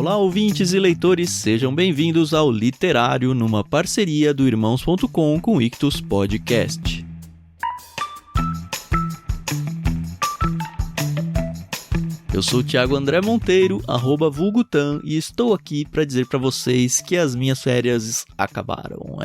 Olá, ouvintes e leitores, sejam bem-vindos ao Literário, numa parceria do Irmãos.com com o Ictus Podcast. Eu sou o Thiago André Monteiro, @vulgutan, e estou aqui para dizer para vocês que as minhas férias acabaram.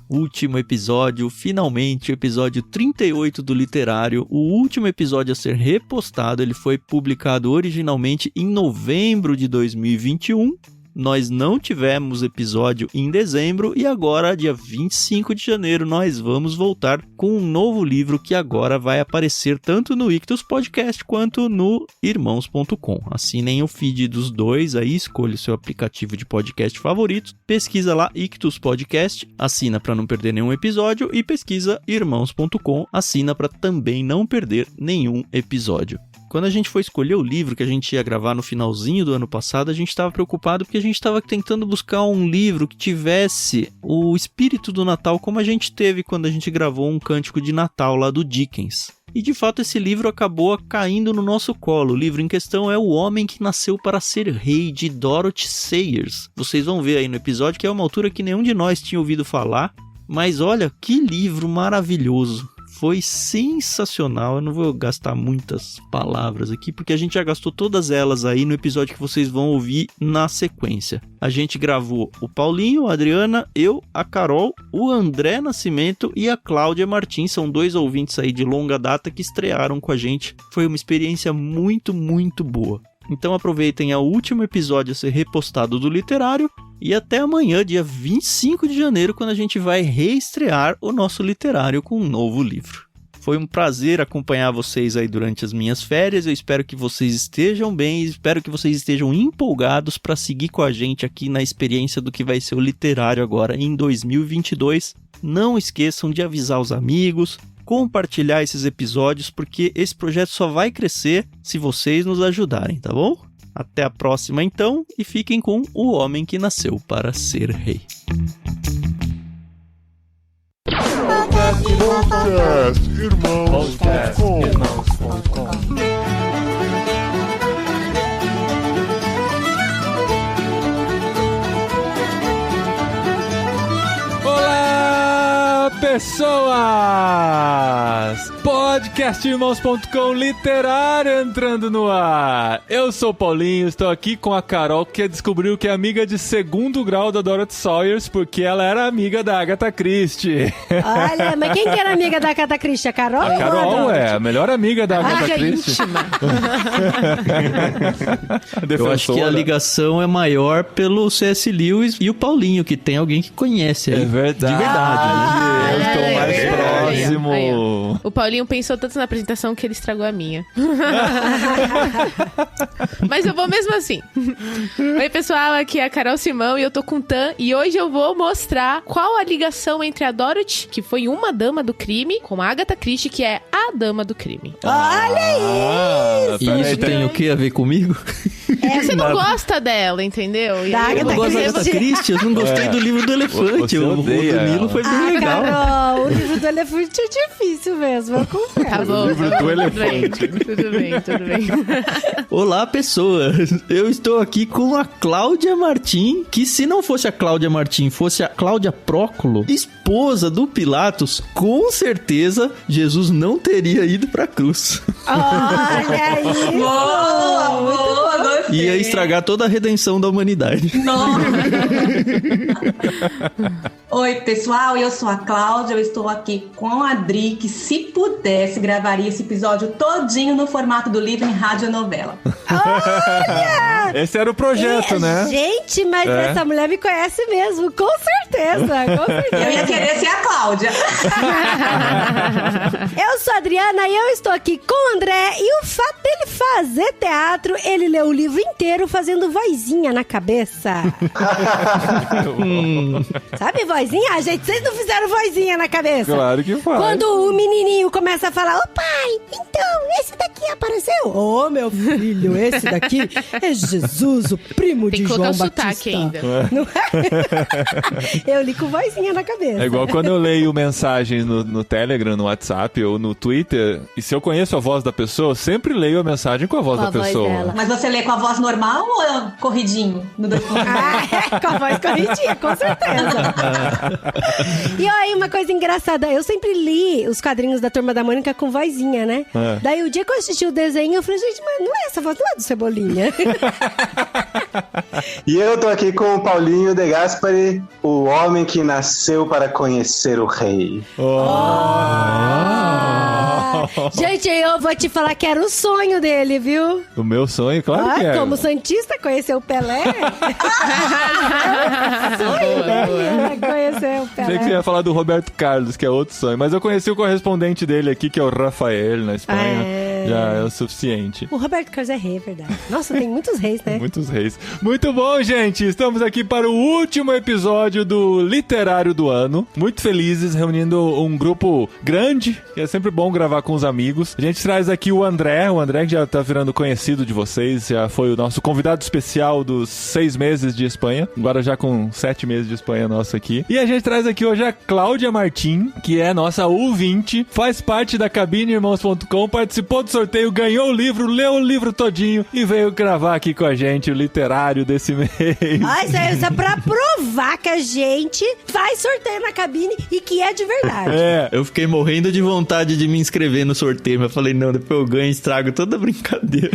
Último episódio, finalmente, o episódio 38 do Literário, o último episódio a ser repostado. Ele foi publicado originalmente em novembro de 2021. Nós não tivemos episódio em dezembro e agora, dia 25 de janeiro, nós vamos voltar com um novo livro que agora vai aparecer tanto no Ictus Podcast quanto no Irmãos.com. Assinem o feed dos dois aí, escolha o seu aplicativo de podcast favorito, pesquisa lá Ictus Podcast, assina para não perder nenhum episódio e pesquisa Irmãos.com, assina para também não perder nenhum episódio. Quando a gente foi escolher o livro que a gente ia gravar no finalzinho do ano passado, a gente estava preocupado porque a gente estava tentando buscar um livro que tivesse o espírito do Natal, como a gente teve quando a gente gravou um cântico de Natal lá do Dickens. E de fato esse livro acabou caindo no nosso colo. O livro em questão é O Homem que Nasceu para Ser Rei, de Dorothy Sayers. Vocês vão ver aí no episódio que é uma autora que nenhum de nós tinha ouvido falar, mas olha que livro maravilhoso. Foi sensacional. Eu não vou gastar muitas palavras aqui, porque a gente já gastou todas elas aí no episódio que vocês vão ouvir na sequência. A gente gravou o Paulinho, a Adriana, eu, a Carol, o André Nascimento e a Cláudia Martins. São dois ouvintes aí de longa data que estrearam com a gente. Foi uma experiência muito, muito boa. Então aproveitem o último episódio a ser repostado do Literário e até amanhã, dia 25 de janeiro, quando a gente vai reestrear o nosso Literário com um novo livro. Foi um prazer acompanhar vocês aí durante as minhas férias. Eu espero que vocês estejam bem, espero que vocês estejam empolgados para seguir com a gente aqui na experiência do que vai ser o Literário agora em 2022. Não esqueçam de avisar os amigos, compartilhar esses episódios, porque esse projeto só vai crescer se vocês nos ajudarem, tá bom? Até a próxima então, e fiquem com O Homem que Nasceu para Ser Rei. Podcast Irmãos.com. Olá, pessoas! Podcast Irmãos.com Literário entrando no ar. Eu sou o Paulinho, estou aqui com a Carol, que descobriu que é amiga de segundo grau da Dorothy Sayers, porque ela era amiga da Agatha Christie. Olha, mas quem que era amiga da Agatha Christie? A Carol? A Carol é a melhor amiga da Agatha Christie. Íntima. Eu acho que a ligação é maior pelo C.S. Lewis e o Paulinho, que tem alguém que conhece aí. É verdade. De verdade. Eu estou mais próximo. Aí, ó. O Paulinho pensou tanto na apresentação que ele estragou a minha. Mas eu vou mesmo assim. Oi, pessoal, aqui é a Carol Simão e eu tô com o Tan. E hoje eu vou mostrar qual a ligação entre a Dorothy, que foi uma dama do crime, com a Agatha Christie, que é a dama do crime. Olha E isso tem o que a ver comigo? Você não gosta dela, entendeu? E Da aí Eu Agatha não gosto da Agatha Christie, eu não gostei do livro do elefante. Você O odeia do Nilo ela. foi bem legal. Carol, o livro do elefante é difícil mesmo, eu confesso. Tá bom, livro tá do bom, elefante. Tudo bem, tudo bem. Olá, pessoas! Eu estou aqui com a Cláudia Martim, que se não fosse a Cláudia Martim, fosse a Cláudia Próculo, esposa do Pilatos, com certeza Jesus não teria ido pra cruz. Olha aí. Boa, gostei. Ia estragar toda a redenção da humanidade. Nossa. Oi, pessoal, eu sou a Cláudia, eu estou aqui com a Adri, que se pudesse gravaria esse episódio todinho no formato do livro em radionovela. Olha! Esse era o projeto, né? Gente, mas É. essa mulher me conhece mesmo, com certeza, com certeza. Eu ia querer ser a Cláudia. Eu sou a Adriana e eu estou aqui com o André, e o fato dele fazer teatro, ele leu o livro inteiro fazendo vozinha na cabeça. Sabe vozinha? Ah, gente, vocês não fizeram vozinha na cabeça? Claro que faz. Quando o menininho começa a falar, ô pai, então, esse daqui apareceu. Ô, meu filho, esse daqui é Jesus, o primo Tem de que colocar João o sotaque Batista. ainda. Não é? Eu li com vozinha na cabeça. É igual quando eu leio mensagens no Telegram, no WhatsApp ou no Twitter, e se eu conheço a voz da pessoa, eu sempre leio a mensagem personagem com a voz Com da a voz pessoa. dela. Mas você lê com a voz normal ou corridinho? No 2.0? Com a voz corridinha, com certeza. E aí, uma coisa engraçada, eu sempre li os quadrinhos da Turma da Mônica com vozinha, né? É. Daí o dia que eu assisti o desenho, eu falei, gente, mas não é essa voz, não é do Cebolinha. E eu tô aqui com o Paulinho De Gaspari, o homem que nasceu para conhecer o rei. Gente, eu vou te falar que era o sonho dele, viu? O meu sonho, claro que é. Como Santista, conhecer o Pelé. Sonho dele era conhecer o Achei que você Pelé. ia falar do Roberto Carlos, que é outro sonho. Mas eu conheci o correspondente dele aqui, que é o Rafael, na Espanha. Já é o suficiente. O Roberto Carlos é rei, é verdade. Nossa, tem muitos reis, né? Muitos reis. Muito bom, gente. Estamos aqui para o último episódio do Literário do Ano. Muito felizes, reunindo um grupo grande, que é sempre bom gravar com os amigos. A gente traz aqui o André que já tá virando conhecido de vocês, já foi o nosso convidado especial dos 6 meses de Espanha, agora já com 7 meses de Espanha nosso aqui. E a gente traz aqui hoje a Cláudia Martim, que é nossa ouvinte, faz parte da cabineirmãos.com, participou do sorteio, ganhou o livro, leu o livro todinho e veio gravar aqui com a gente o literário desse mês. Isso é pra provar que a gente faz sorteio na cabine e que é de verdade. É, Eu fiquei morrendo de vontade de me inscrever no sorteio, mas eu falei, não, depois eu ganho e estrago toda a brincadeira.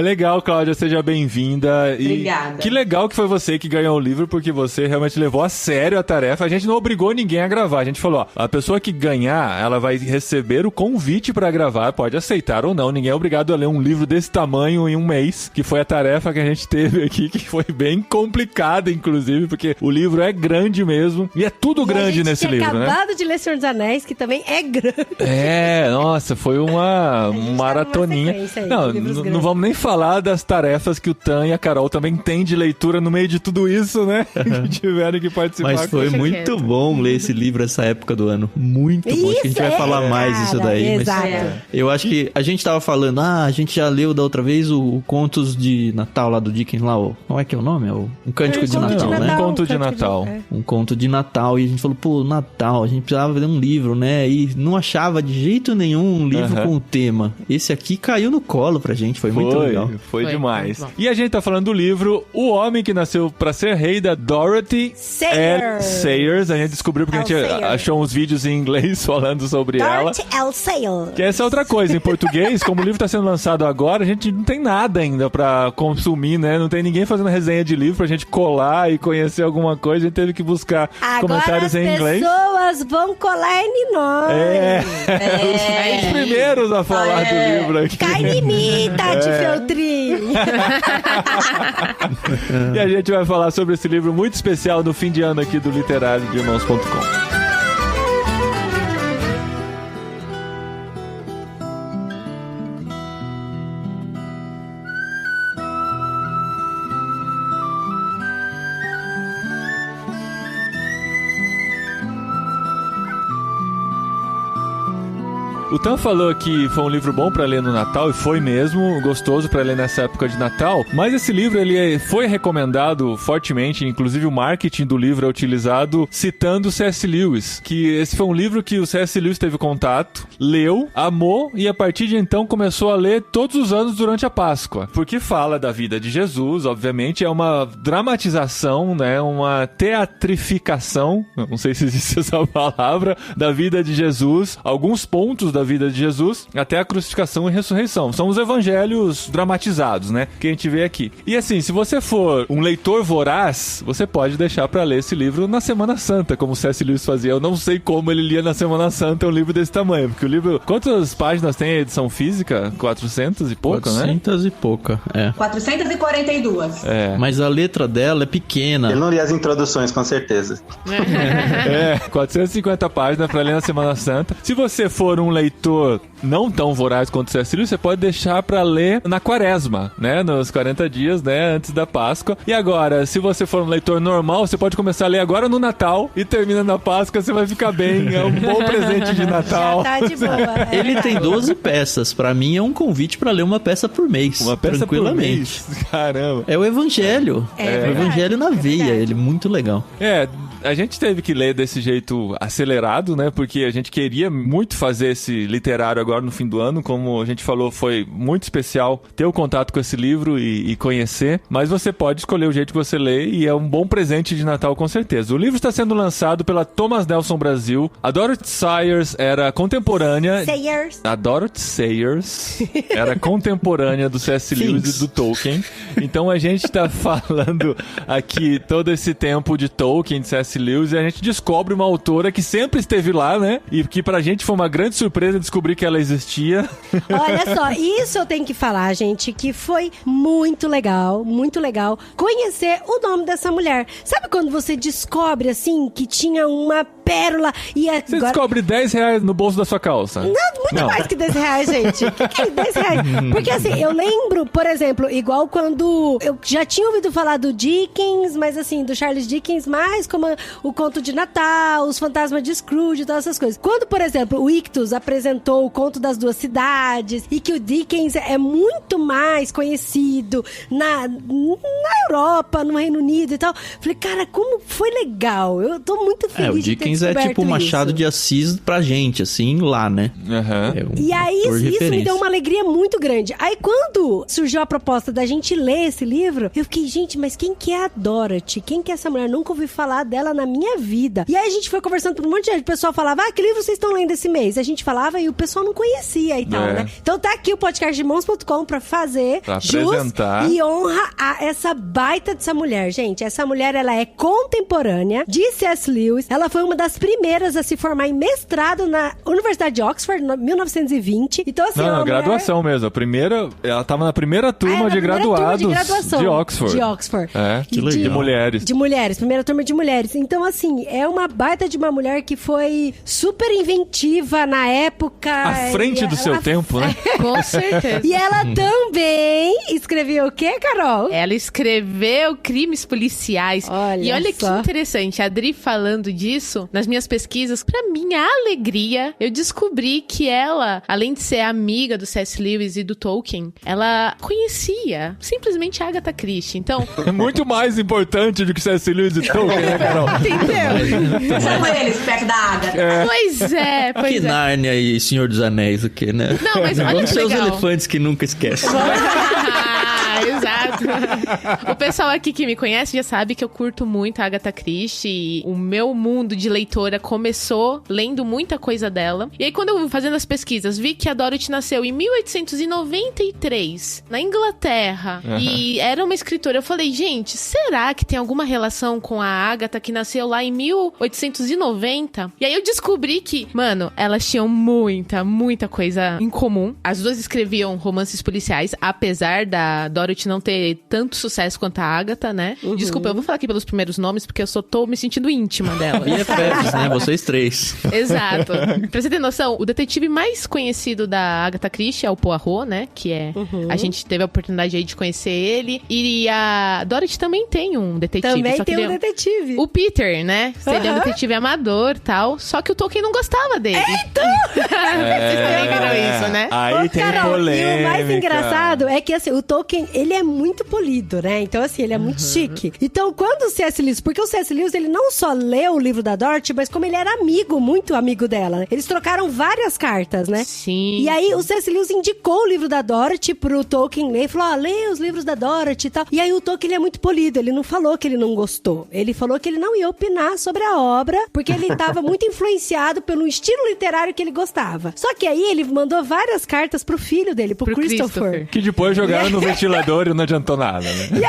Legal, Cláudia, seja bem-vinda. E Obrigada. que legal que foi você que ganhou o livro, porque você realmente levou a sério a tarefa. A gente não obrigou ninguém a gravar. A gente falou, ó, a pessoa que ganhar, ela vai receber o convite pra gravar, pode aceitar ou não. Ninguém é obrigado a ler um livro desse tamanho em um mês, que foi a tarefa que a gente teve aqui, que foi bem complicada, inclusive, porque o livro é grande mesmo, e é tudo grande nesse livro, né? Acabado de ler Senhor dos Anéis, que também é grande. É, nossa, foi uma gente tá maratoninha. numa sequência aí Não, de livros não grandes. vamos nem falar das tarefas que o Tan e a Carol também têm de leitura no meio de tudo isso, né? Que tiveram que participar. Mas foi certeza. muito bom ler esse livro essa época do ano. Muito bom. Acho que a gente vai Isso, falar mais cara, disso daí. exato. Mas eu acho que a gente tava falando, a gente já leu da outra vez o Contos de Natal lá do Dickens lá, como é que é o nome? Um Cântico de Conto Natal, né? Um conto de Natal. Um conto de Natal. E a gente falou, pô, Natal, a gente precisava ler um livro, né? E não achava de jeito nenhum um livro com o tema. Esse aqui caiu no colo pra gente, foi muito legal. Foi demais. muito bom. E a gente tá falando do livro O Homem que Nasceu pra Ser Rei, da Dorothy L. Sayers. A gente descobriu porque a gente Sayers. achou uns vídeos em inglês falando sobre ela. Dorothy L. Sayers. Que essa é outra coisa, em português, como o livro tá sendo lançado agora, a gente não tem nada ainda pra consumir, né? Não tem ninguém fazendo resenha de livro pra gente colar e conhecer alguma coisa, a gente teve que buscar Agora comentários as em inglês. pessoas vão colar em nós. Os primeiros a falar do livro aqui. Cai em mim, Tati Feltrin. E a gente vai falar sobre esse livro muito especial no fim de ano aqui do Literário de Irmãos.com. O Tan falou que foi um livro bom pra ler no Natal, e foi mesmo, gostoso pra ler nessa época de Natal, mas esse livro ele foi recomendado fortemente, inclusive o marketing do livro é utilizado citando C.S. Lewis, que esse foi um livro que o C.S. Lewis teve contato, leu, amou e a partir de então começou a ler todos os anos durante a Páscoa, porque fala da vida de Jesus, obviamente, é uma dramatização, né, uma teatrificação, não sei se existe essa palavra, da vida de Jesus, alguns pontos da vida de Jesus até a crucificação e ressurreição. São os evangelhos dramatizados, né? Que a gente vê aqui. E assim, se você for um leitor voraz, você pode deixar pra ler esse livro na Semana Santa, como o C.S. Lewis fazia. Eu não sei como ele lia na Semana Santa um livro desse tamanho, porque o livro... Quantas páginas tem a edição física? 400 e pouco, né? 400 e pouca, 442. Mas a letra dela é pequena. Eu não li as introduções, com certeza. 450 páginas pra ler na Semana Santa. Se você for um leitor não tão voraz quanto o C.S. Lewis, você pode deixar pra ler na Quaresma, né? Nos 40 dias, né? Antes da Páscoa. E agora, se você for um leitor normal, você pode começar a ler agora no Natal e termina na Páscoa, você vai ficar bem. É um bom presente de Natal. Já tá de boa. Ele tem 12 peças. Pra mim é um convite pra ler uma peça por mês. Uma peça por tranquilamente. mês. Caramba. É o Evangelho. É o verdade, Evangelho na é veia. verdade. Ele é muito legal. A gente teve que ler desse jeito acelerado, né? Porque a gente queria muito fazer esse literário agora no fim do ano. Como a gente falou, foi muito especial ter o contato com esse livro e conhecer. Mas você pode escolher o jeito que você lê e é um bom presente de Natal, com certeza. O livro está sendo lançado pela Thomas Nelson Brasil. A Dorothy Sayers era contemporânea... A Dorothy Sayers era contemporânea do C.S. Lewis e do Tolkien. Então a gente tá falando aqui todo esse tempo de Tolkien, de C.S. Lewis, e a gente descobre uma autora que sempre esteve lá, né? E que pra gente foi uma grande surpresa descobrir que ela existia. Olha só, isso eu tenho que falar, gente, que foi muito legal conhecer o nome dessa mulher. Sabe quando você descobre, assim, que tinha uma pérola e agora... Você descobre R$10 no bolso da sua calça. Não, muito mais que R$10, gente. O que é R$10? Porque assim, eu lembro, por exemplo, igual quando eu já tinha ouvido falar do Dickens, mas assim, do Charles Dickens, mais como o Conto de Natal, os Fantasmas de Scrooge e todas essas coisas. Quando, por exemplo, o Ictus apresentou o Conto das Duas Cidades e que o Dickens é muito mais conhecido na Europa, no Reino Unido e tal, falei, cara, como foi legal. Eu tô muito feliz o Dickens é tipo o Machado de Assis pra gente, assim, lá, né? E aí, isso me deu uma alegria muito grande. Aí, quando surgiu a proposta da gente ler esse livro, eu fiquei, gente, mas quem que é a Dorothy? Quem que é essa mulher? Nunca ouvi falar dela na minha vida. E aí, a gente foi conversando com um monte de gente. O pessoal falava, que livro vocês estão lendo esse mês? A gente falava e o pessoal não conhecia e tal, né? Então, tá aqui o podcastdemãos.com pra fazer jus e honra a essa baita dessa mulher, gente. Essa mulher, ela é contemporânea de C.S. Lewis. Ela foi uma das primeiras a se formar em mestrado na Universidade de Oxford, em 1920. Então, assim, graduação mesmo. A primeira, ela tava na primeira turma de graduados de Oxford. De Oxford. Que legal. De mulheres. De mulheres, primeira turma de mulheres. Então, assim, é uma baita de uma mulher que foi super inventiva na época. À frente do seu tempo, né? Com certeza. E ela também escreveu o quê, Carol? Ela escreveu crimes policiais. Olha que interessante, a Adri falando disso, nas minhas pesquisas, pra minha alegria, eu descobri que ela, além de ser amiga do C.S. Lewis e do Tolkien, ela conhecia simplesmente a Agatha Christie. Então... É muito mais importante do que C.S. Lewis e Tolkien, né, Carol? Entendeu? Chama eles perto da Agatha. Pois é. Que Nárnia e Senhor dos Anéis, o quê, né? Não, mas olha Vamos que ser legal. os elefantes que nunca esquecem. Exato. O pessoal aqui que me conhece já sabe que eu curto muito a Agatha Christie. O meu mundo de leitora começou lendo muita coisa dela. E aí, quando eu fazendo as pesquisas, vi que a Dorothy nasceu em 1893, na Inglaterra. E era uma escritora. Eu falei, gente, será que tem alguma relação com a Agatha que nasceu lá em 1890? E aí eu descobri que, mano, elas tinham muita coisa em comum. As duas escreviam romances policiais, apesar da Dorothy não ter tanto sucesso quanto a Agatha, né? Desculpa, eu vou falar aqui pelos primeiros nomes, porque eu só tô me sentindo íntima dela. BFFs, né? Vocês três. Exato. Pra você ter noção, o detetive mais conhecido da Agatha Christie é o Poirot, né? Que é... A gente teve a oportunidade aí de conhecer ele. E a Dorothy também tem um detetive. Também só que tem um detetive. O Peter, né? Ele é um detetive amador e tal. Só que o Tolkien não gostava dele. Vocês também viram isso, né? Aí tem polêmica. E o mais engraçado é que, assim, o Tolkien, ele é muito polido, né? Então, assim, ele é muito chique. Então, quando o C.S. Lewis... Porque o C.S. Lewis, ele não só leu o livro da Dorothy, mas como ele era amigo, muito amigo dela, né? Eles trocaram várias cartas, né? Sim. E aí, o C.S. Lewis indicou o livro da Dorothy pro Tolkien ler. Falou, lê os livros da Dorothy e tal. E aí, o Tolkien, ele é muito polido. Ele não falou que ele não gostou. Ele falou que ele não ia opinar sobre a obra, porque ele tava muito influenciado pelo estilo literário que ele gostava. Só que aí, ele mandou várias cartas pro filho dele, pro Christopher. Que depois jogaram no ventilador e não adiantou nada, né? E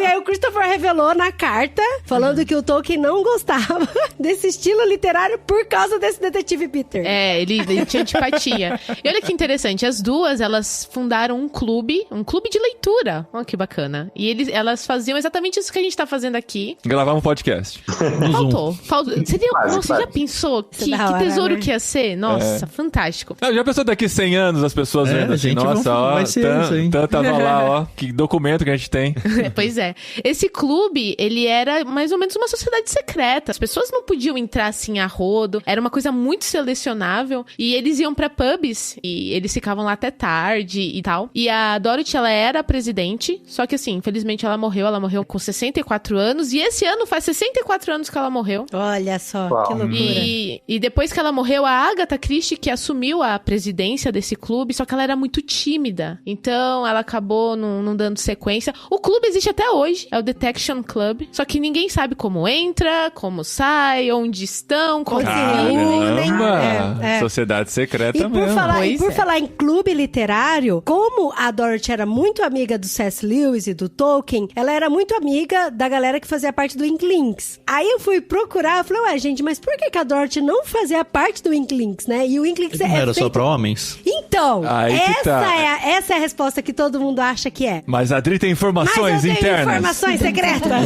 aí o Christopher revelou na carta, falando que o Tolkien não gostava desse estilo literário por causa desse detetive Peter. Ele tinha antipatia. E olha que interessante, as duas, elas fundaram um clube de leitura. Olha que bacana. E elas faziam exatamente isso que a gente tá fazendo aqui. Gravar um podcast. Faltou. Nossa, já pensou que tesouro que ia ser? Nossa, fantástico. Já pensou daqui 100 anos as pessoas vendo assim, gente, nossa, vai ser isso, hein? Tava lá, ó, que documento que a gente tem. Pois é. Esse clube, ele era mais ou menos uma sociedade secreta. As pessoas não podiam entrar assim a rodo. Era uma coisa muito selecionável. E eles iam pra pubs e eles ficavam lá até tarde e tal. E a Dorothy, ela era a presidente. Só que assim, infelizmente ela morreu com 64 anos. E esse ano faz 64 anos que ela morreu. Olha só, que loucura. E depois que ela morreu, a Agatha Christie que assumiu a presidência desse clube, só que ela era muito tímida. Então, ela acabou não dando sequência. O clube existe até hoje, é o Detection Club. Só que ninguém sabe como entra, como sai, onde estão, como se reúnem. Sociedade secreta e mesmo. Por falar em clube literário, como a Dorothy era muito amiga do C.S. Lewis e do Tolkien, ela era muito amiga da galera que fazia parte do Inklings. Aí eu fui procurar, falei, ué, gente, mas por que a Dorothy não fazia parte do Inklings, né? E o Inklings não era só pra homens? Então, essa é a resposta que todo mundo acha que é. Mas a Adri tem informações internas. Informações secretas.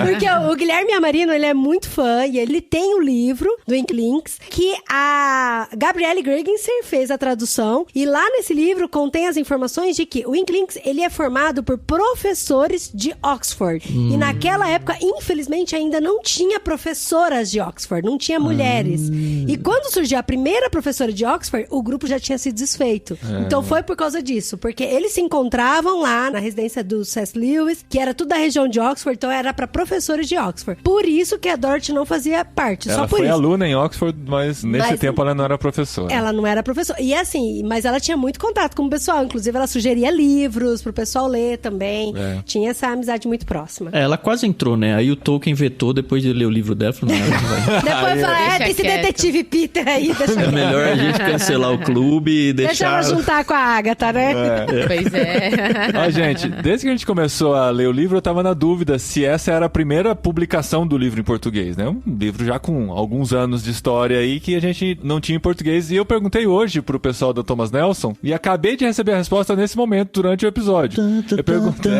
Porque o Guilherme Amarino, ele é muito fã e ele tem o livro do Inklings que a Gabrielle Gregenser fez a tradução e lá nesse livro contém as informações de que o Inklings, ele é formado por professores de Oxford. E naquela época, infelizmente, ainda não tinha professoras de Oxford, não tinha mulheres. E quando surgiu a primeira professora de Oxford, o grupo já tinha se desfeito. Então foi por causa disso, porque eles se encontravam lá na residência do C.S. Lewis, que era tudo da região de Oxford, então era para professores de Oxford. Por isso que a Dorothy não fazia parte, ela só por isso. Ela foi aluna em Oxford, mas nesse tempo ela não era professora. Ela não era professora. E assim, mas ela tinha muito contato com o pessoal, inclusive ela sugeria livros pro pessoal ler também. Tinha essa amizade muito próxima. Ela quase entrou, né? Aí o Tolkien vetou depois de ler o livro dela, falou, não, ela não vai. Depois fala, tem esse detetive Peter aí, deixa É melhor a gente cancelar o clube e deixar... Deixa ela juntar com a Agatha, né? Pois é. Ó, gente, desde que a gente começou a ler o livro, eu tava na dúvida se essa era a primeira publicação do livro em português, né? Um livro já com alguns anos de história aí que a gente não tinha em português. E eu perguntei hoje pro pessoal da Thomas Nelson e acabei de receber a resposta nesse momento, durante o episódio. Eu perguntei...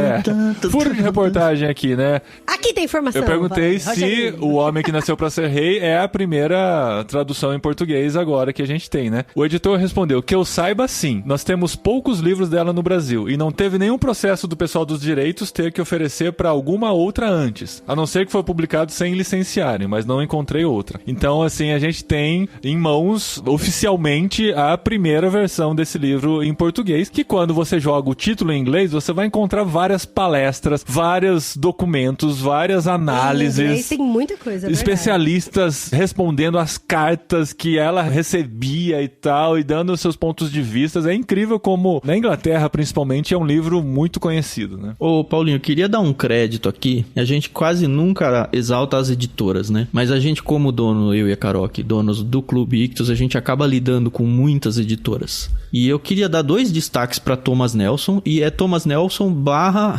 Furo de reportagem aqui, né? Aqui tem informação. Eu perguntei se O Homem que Nasceu pra Ser Rei é a primeira tradução em português agora que a gente tem, né? O editor respondeu que eu saiba, sim. Nós temos poucos livros dela no Brasil e não teve nenhum processo do pessoal dos direitos ter que oferecer pra alguma outra antes. A não ser que foi publicado sem licenciarem, mas não encontrei outra. Então, assim, a gente tem em mãos, oficialmente, a primeira versão desse livro em português, que quando você joga o título em inglês, você vai encontrar várias palestras, vários documentos, várias análises. Tem muita coisa, especialistas respondendo as cartas que ela recebia e tal, e dando os seus pontos de vista. É incrível como, na Inglaterra, principalmente, é um livro muito conhecido, né? Ô, Paulinho, eu queria dar um crédito aqui. A gente quase nunca exalta as editoras, né? Mas a gente, como dono, eu e a Carol aqui, donos do Clube Ictus, a gente acaba lidando com muitas editoras. E eu queria dar 2 destaques para Thomas Nelson, e é Thomas Nelson /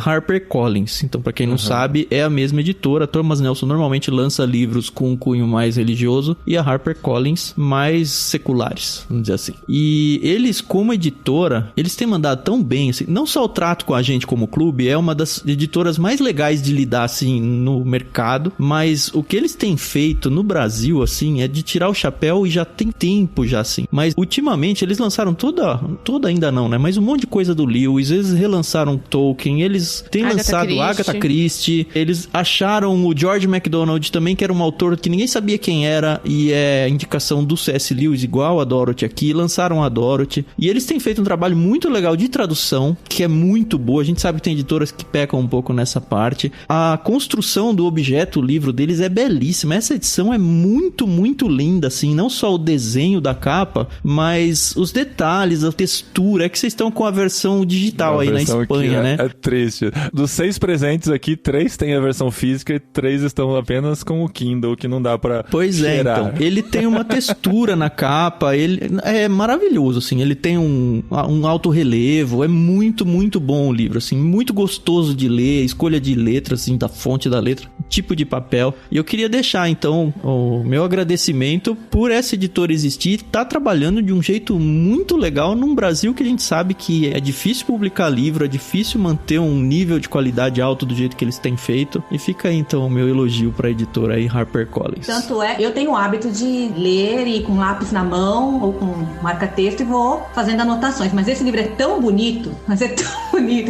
HarperCollins. Então, para quem não sabe, é a mesma editora. A Thomas Nelson normalmente lança livros com um cunho mais religioso e a HarperCollins mais seculares, vamos dizer assim. E eles, como editora, eles têm mandado tão bem, assim, não só o trato com a gente como clube, é uma das editoras mais legais de lidar, assim, no mercado, mas o que eles têm feito no Brasil, assim, é de tirar o chapéu, e já tem tempo já, assim. Mas, ultimamente, eles lançaram toda ainda não, né? Mas um monte de coisa do Lewis, eles relançaram Tolkien, eles têm lançado Agatha Christie, eles acharam o George MacDonald também, que era um autor que ninguém sabia quem era, e é indicação do C.S. Lewis, igual a Dorothy aqui, lançaram a Dorothy, e eles têm feito um trabalho muito legal de tradução, que é muito boa. A gente sabe que tem editoras que pecam um pouco nessa parte. A construção do objeto, o livro deles é belíssima. Essa edição é muito, muito linda, assim, não só o desenho da capa, mas os detalhes, a textura. É que vocês estão com a versão digital aí na Espanha, né? É triste. Dos 6 presentes aqui, 3 têm a versão física e 3 estão apenas com o Kindle, que não dá pra cheirar. Então. Ele tem uma textura na capa, ele é maravilhoso, assim. Ele tem um alto relevo, é muito, muito bom o livro, assim. Muito gostoso de ler, escolha de letras, assim, da fonte da letra, tipo de papel. E eu queria deixar, então, o meu agradecimento por essa editora existir, tá trabalhando de um jeito muito legal legal num Brasil que a gente sabe que é difícil publicar livro, é difícil manter um nível de qualidade alto do jeito que eles têm feito. E fica aí, então, o meu elogio pra editora aí, HarperCollins. Tanto é, eu tenho o hábito de ler e com lápis na mão ou com marca-texto e vou fazendo anotações. Mas esse livro é tão bonito,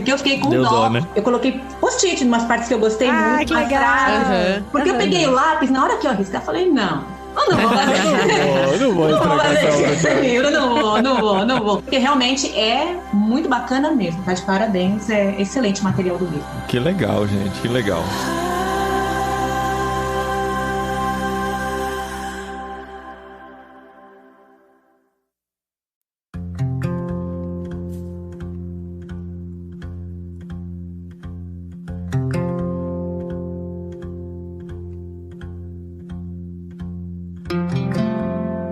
que eu fiquei com dó. Né? Eu coloquei post-it em umas partes que eu gostei muito. Que legal. Porque eu peguei o lápis, na hora que eu arriscar, falei, não vou fazer isso. Não vou fazer esse livro, não vou. Porque realmente é muito bacana mesmo, tá de parabéns, é excelente material do livro. Que legal, gente, que legal.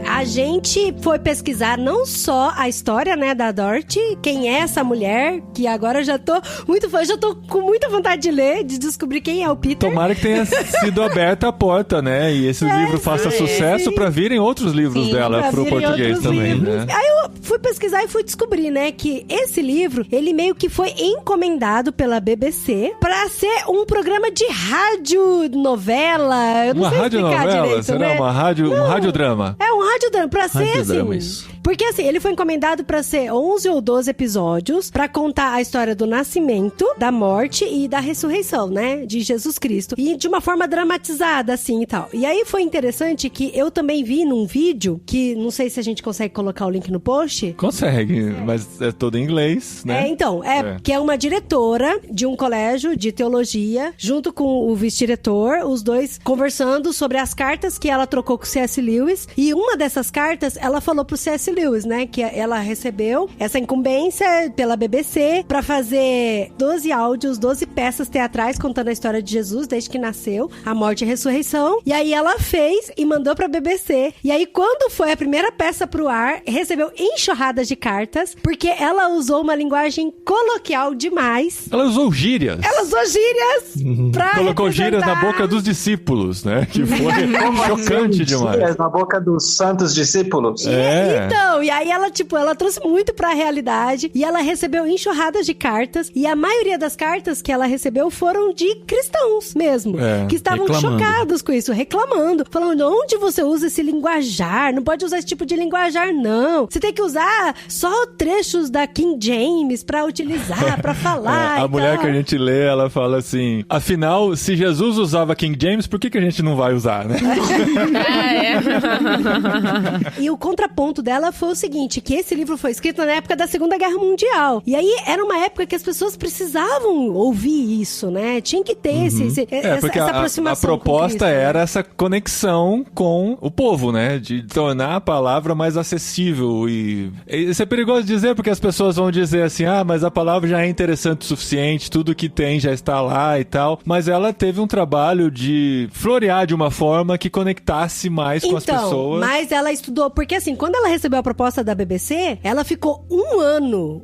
A gente foi pesquisar não só a história, né, da Dorothy, quem é essa mulher, que agora eu já tô muito fã, já tô com muita vontade de ler, de descobrir quem é o Peter. Tomara que tenha sido aberta a porta, né, e esse livro faça sucesso pra virem outros livros dela pro português também, né? Aí eu fui pesquisar e fui descobrir, né, que esse livro, ele meio que foi encomendado pela BBC pra ser um programa de radionovela, eu não sei explicar direito, será, né? Um radiodrama? É um radiodrama, pra ser assim. Isso. Porque assim, ele foi encomendado pra ser 11 ou 12 episódios pra contar a história do nascimento, da morte e da ressurreição, né? De Jesus Cristo. E de uma forma dramatizada, assim e tal. E aí foi interessante que eu também vi num vídeo, que não sei se a gente consegue colocar o link no post. Consegue, mas é todo em inglês, né? Que é uma diretora de um colégio de teologia, junto com o vice-diretor, os dois conversando sobre as cartas que ela trocou com o C.S. Lewis. E uma dessas cartas, ela falou pro C.S. Lewis, né? Que ela recebeu essa incumbência pela BBC pra fazer 12 áudios, 12 peças teatrais contando a história de Jesus desde que nasceu, a morte e a ressurreição. E aí ela fez e mandou pra BBC. E aí quando foi a primeira peça pro ar, recebeu enxurradas de cartas, porque ela usou uma linguagem coloquial demais. Ela usou gírias. Pra colocou gírias na boca dos discípulos, né? Que foi chocante demais. Gírias na boca dos santos discípulos. Então, e aí ela trouxe muito pra realidade e ela recebeu enxurradas de cartas e a maioria das cartas que ela recebeu foram de cristãos mesmo, que estavam chocados com isso, reclamando, falando, onde você usa esse linguajar? Não pode usar esse tipo de linguajar, não. Você tem que usar só trechos da King James pra utilizar, pra falar. A mulher que a gente lê, ela fala assim, afinal, se Jesus usava King James, por que a gente não vai usar, né? E o contraponto dela foi o seguinte, que esse livro foi escrito na época da Segunda Guerra Mundial. E aí era uma época que as pessoas precisavam ouvir isso, né? Tinha que ter essa aproximação. A proposta era essa conexão com o povo, né? De tornar a palavra mais acessível. E isso é perigoso dizer, porque as pessoas vão dizer assim, mas a palavra já é interessante o suficiente, tudo que tem já está lá e tal. Mas ela teve um trabalho de florear de uma forma que conectasse mais com as pessoas. Mas ela estudou, porque assim, quando ela recebeu a proposta da BBC, ela ficou um ano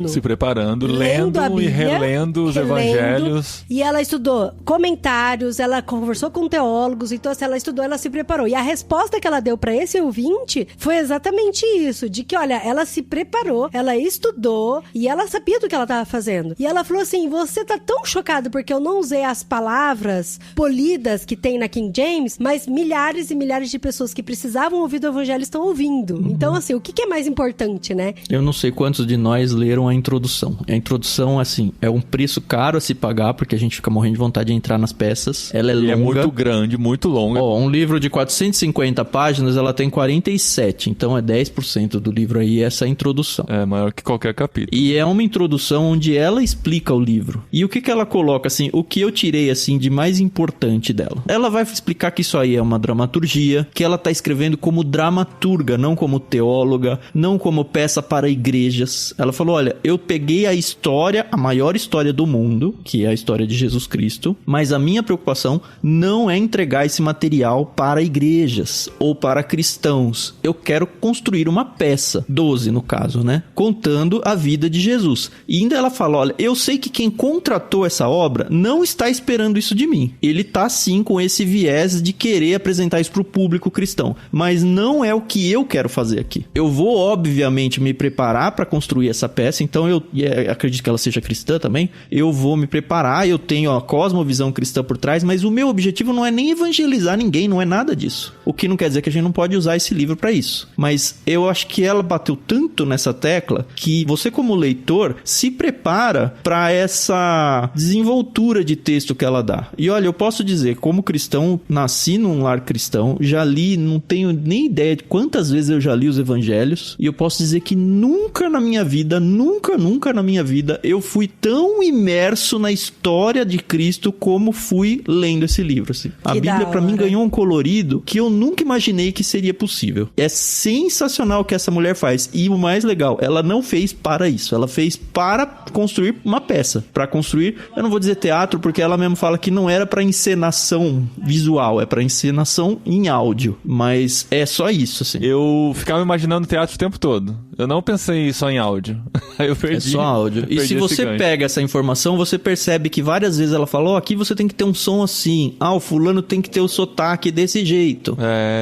se preparando, lendo a Bíblia, e relendo os evangelhos. E ela estudou comentários, ela conversou com teólogos, então assim, ela estudou, ela se preparou. E a resposta que ela deu pra esse ouvinte foi exatamente isso, de que, olha, ela se preparou, ela estudou e ela sabia do que ela tava fazendo. E ela falou assim, você tá tão chocado porque eu não usei as palavras polidas que tem na King James, mas milhares e milhares de pessoas que precisavam ouvir do evangelho estão ouvindo. Então, assim, o que é mais importante, né? Eu não sei quantos de nós leram a introdução. A introdução, assim, é um preço caro a se pagar, porque a gente fica morrendo de vontade de entrar nas peças. Ela é longa. É muito grande, muito longa. Um livro de 450 páginas, ela tem 47. Então, é 10% do livro aí, essa introdução. É maior que qualquer capítulo. E é uma introdução onde ela explica o livro. E o que ela coloca, assim, o que eu tirei, assim, de mais importante dela? Ela vai explicar que isso aí é uma dramaturgia, que ela tá escrevendo como dramaturga, não como teóloga, não como peça para igrejas. Ela falou, olha, eu peguei a história, a maior história do mundo, que é a história de Jesus Cristo, mas a minha preocupação não é entregar esse material para igrejas ou para cristãos. Eu quero construir uma peça, 12 no caso, né? Contando a vida de Jesus. E ainda ela fala, olha, eu sei que quem contratou essa obra não está esperando isso de mim. Ele tá sim com esse viés de querer apresentar isso para o público cristão, mas não é o que eu quero fazer aqui. Eu vou, obviamente, me preparar para construir essa peça, então eu acredito que ela seja cristã também, eu vou me preparar, eu tenho a cosmovisão cristã por trás, mas o meu objetivo não é nem evangelizar ninguém, não é nada disso. O que não quer dizer que a gente não pode usar esse livro para isso. Mas eu acho que ela bateu tanto nessa tecla que você, como leitor, se prepara para essa desenvoltura de texto que ela dá. E olha, eu posso dizer, como cristão, nasci num lar cristão, já li, não tenho nem ideia de quantas vezes eu já li os evangelhos, e eu posso dizer que nunca na minha vida, nunca na minha vida, eu fui tão imerso na história de Cristo como fui lendo esse livro, assim. A Bíblia, pra mim, ganhou um colorido que eu nunca imaginei que seria possível. É sensacional o que essa mulher faz. E o mais legal, ela não fez para isso. Ela fez para construir uma peça. Para construir, eu não vou dizer teatro, porque ela mesmo fala que não era para encenação visual, é para encenação em áudio. Mas é só isso, assim. Eu ficava imaginando teatro o tempo todo. Eu não pensei só em áudio. Aí eu perdi. É só áudio. E se você pega essa informação, você percebe que várias vezes ela falou, aqui você tem que ter um som assim. O fulano tem que ter o sotaque desse jeito.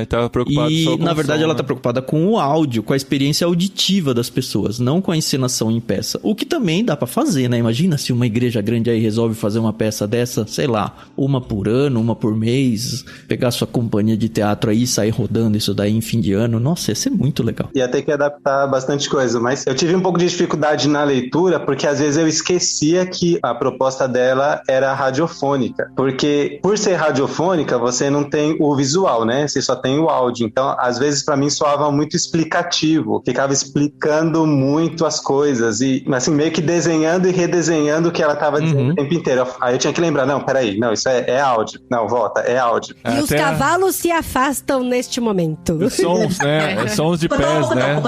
Tava preocupado só com na verdade, som, ela tá preocupada com o áudio, com a experiência auditiva das pessoas, não com a encenação em peça. O que também dá pra fazer, né? Imagina se uma igreja grande aí resolve fazer uma peça dessa, sei lá, uma por ano, uma por mês, pegar sua companhia de teatro aí e sair rodando isso daí em fim de ano. Nossa, ia ser muito legal. Ia ter que adaptar bastante coisa, mas eu tive um pouco de dificuldade na leitura, porque às vezes eu esquecia que a proposta dela era radiofônica, porque por ser radiofônica, você não tem o visual, né? Você só tem o áudio. Então, às vezes, pra mim, soava muito explicativo. Ficava explicando muito as coisas e, assim, meio que desenhando e redesenhando o que ela tava dizendo o tempo inteiro. Aí eu tinha que lembrar, não, peraí, não, isso é áudio. Não, volta, é áudio. E os cavalos se afastam neste momento. Os sons, né? Sons de pés, né?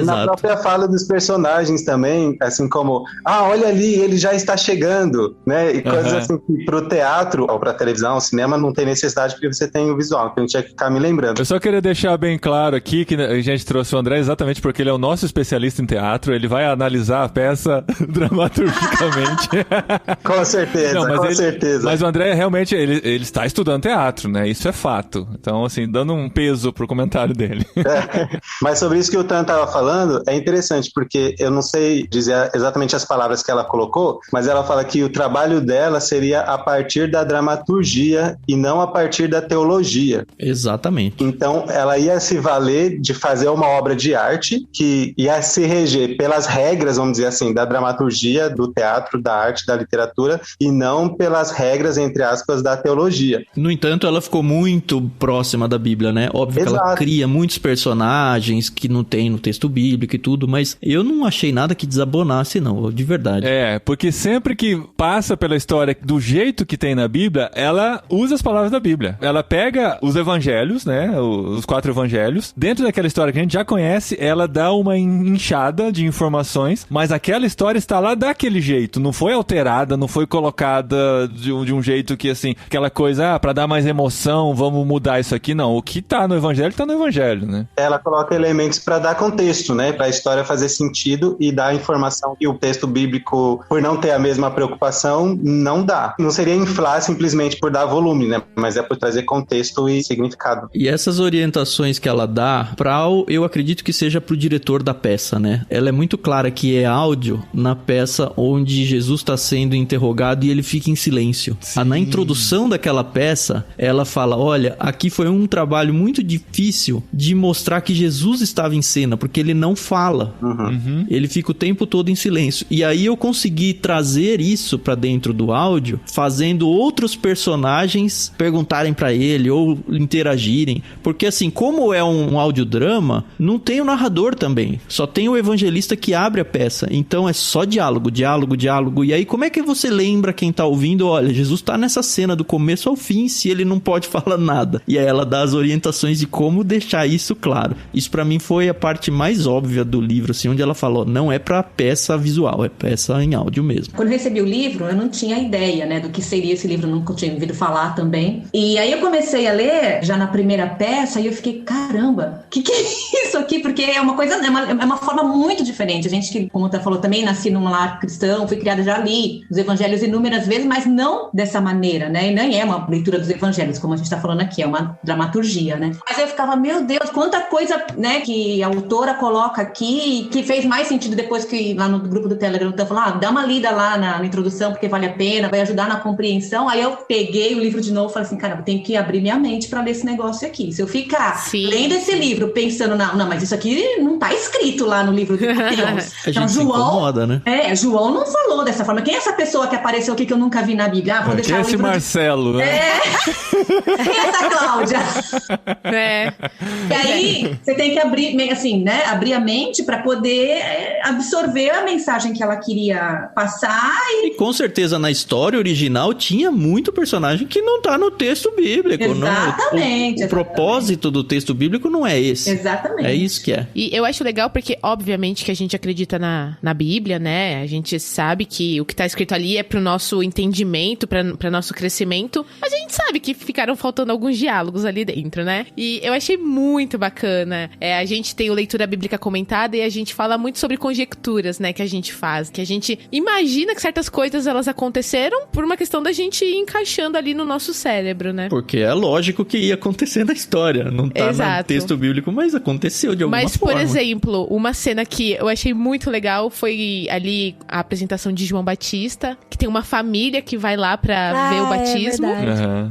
Na própria fala dos personagens também, assim como, olha ali, ele já está chegando, né? E coisas assim que pro teatro ou pra televisão, ao cinema, não tem necessidade porque você tem o visual, então a gente tinha que ficar me lembrando. Eu só queria deixar bem claro aqui que a gente trouxe o André exatamente porque ele é o nosso especialista em teatro, ele vai analisar a peça dramaturgicamente. Com certeza, com certeza. Mas o André realmente, ele está estudando teatro, né? Isso é fato. Então, assim, dando um peso pro comentário dele. Mas sobre isso que o Tan estava falando, é interessante, porque eu não sei dizer exatamente as palavras que ela colocou, mas ela fala que o trabalho dela seria a partir da dramaturgia e não a partir da teologia. Exatamente. Então, ela ia se valer de fazer uma obra de arte que ia se reger pelas regras, vamos dizer assim, da dramaturgia, do teatro, da arte, da literatura, e não pelas regras, entre aspas, da teologia. No entanto, ela ficou muito próxima da Bíblia, né? Óbvio que ela cria muitos personagens que não tem no texto bíblico e tudo, mas eu não achei nada que desabonasse, não, de verdade. Porque sempre que passa pela história do jeito que tem na Bíblia, ela usa as palavras da Bíblia. Ela pega os evangelhos, né? Os 4 evangelhos. Dentro daquela história que a gente já conhece, ela dá uma inchada de informações, mas aquela história está lá daquele jeito. Não foi alterada, não foi colocada de um jeito que, assim, aquela coisa, pra dar mais emoção, vamos mudar isso aqui. Não, o que tá no evangelho, tá no evangelho, né? Ela coloca elementos pra dar contexto, né? Pra história fazer sentido e dar informação que o texto bíblico, por não ter a mesma preocupação, não dá. Não seria inflar simplesmente por dar volume, né? Mas é por trazer contexto e significado. E essas orientações que ela dá, eu acredito que seja pro diretor da peça, né? Ela é muito clara que é áudio na peça onde Jesus está sendo interrogado e ele fica em silêncio. Na introdução daquela peça, ela fala, olha, aqui foi um trabalho muito difícil de mostrar que Jesus estava em cena, porque ele não fala. Ele fica o tempo todo em silêncio. E aí eu consegui trazer isso pra dentro do áudio, fazendo outros personagens perguntarem pra ele ou interagirem. Porque assim, como é um audiodrama, não tem o narrador também. Só tem o evangelista que abre a peça. Então é só diálogo, diálogo, diálogo. E aí como é que você lembra quem tá ouvindo? Olha, Jesus tá nessa cena do começo ao fim, se ele não pode falar nada. E aí ela dá as orientações de como deixar isso claro. Isso pra mim foi a parte mais óbvia do livro, assim, onde ela falou, não é pra peça visual, é peça em áudio mesmo. Quando eu recebi o livro, eu não tinha ideia, né, do que seria esse livro, eu nunca tinha ouvido falar também. E aí eu comecei a ler, já na primeira peça, e eu fiquei, caramba, que é isso aqui? Porque é uma coisa, é uma forma muito diferente. A gente que, como você falou também, nasci num lar cristão, fui criada, já li os evangelhos inúmeras vezes, mas não dessa maneira, né, e nem é uma leitura dos evangelhos, como a gente tá falando aqui, é uma dramaturgia, né. Mas eu ficava, meu Deus, quanta coisa, né, que a autora coloca aqui, que fez mais sentido depois que lá no grupo do Telegram eu falei, dá uma lida lá na introdução, porque vale a pena, vai ajudar na compreensão. Aí eu peguei o livro de novo e falei assim, cara, eu tenho que abrir minha mente pra ler esse negócio aqui. Se eu ficar lendo esse livro pensando, não, mas isso aqui não tá escrito lá no livro de Deus. Então, João, incomoda, né? João não falou dessa forma. Quem é essa pessoa que apareceu aqui que eu nunca vi na Bíblia? Vou deixar quem é esse Marcelo, né? Quem é essa Cláudia? E aí, você tem que abrir, assim, né? Abrir a mente para poder absorver a mensagem que ela queria passar. E com certeza, na história original, tinha muito personagem que não tá no texto bíblico. Exatamente. O propósito do texto bíblico não é esse. Exatamente. É isso que é. E eu acho legal porque, obviamente, que a gente acredita na Bíblia, né? A gente sabe que o que tá escrito ali é pro nosso entendimento, pra nosso crescimento. Mas a gente sabe que ficaram faltando alguns diálogos ali dentro, né? E eu achei muito bacana. A gente tem o Leitura Bíblica Comentada e a gente fala muito sobre conjecturas, né? Que a gente faz. Que a gente imagina que certas coisas, elas aconteceram por uma questão da gente ir encaixando ali no nosso cérebro, né? Porque é lógico que ia acontecer na história. Não tá no texto bíblico, mas aconteceu de alguma forma. Mas, por exemplo, uma cena que eu achei muito legal foi ali a apresentação de João Batista, que tem uma família que vai lá pra ver o batismo.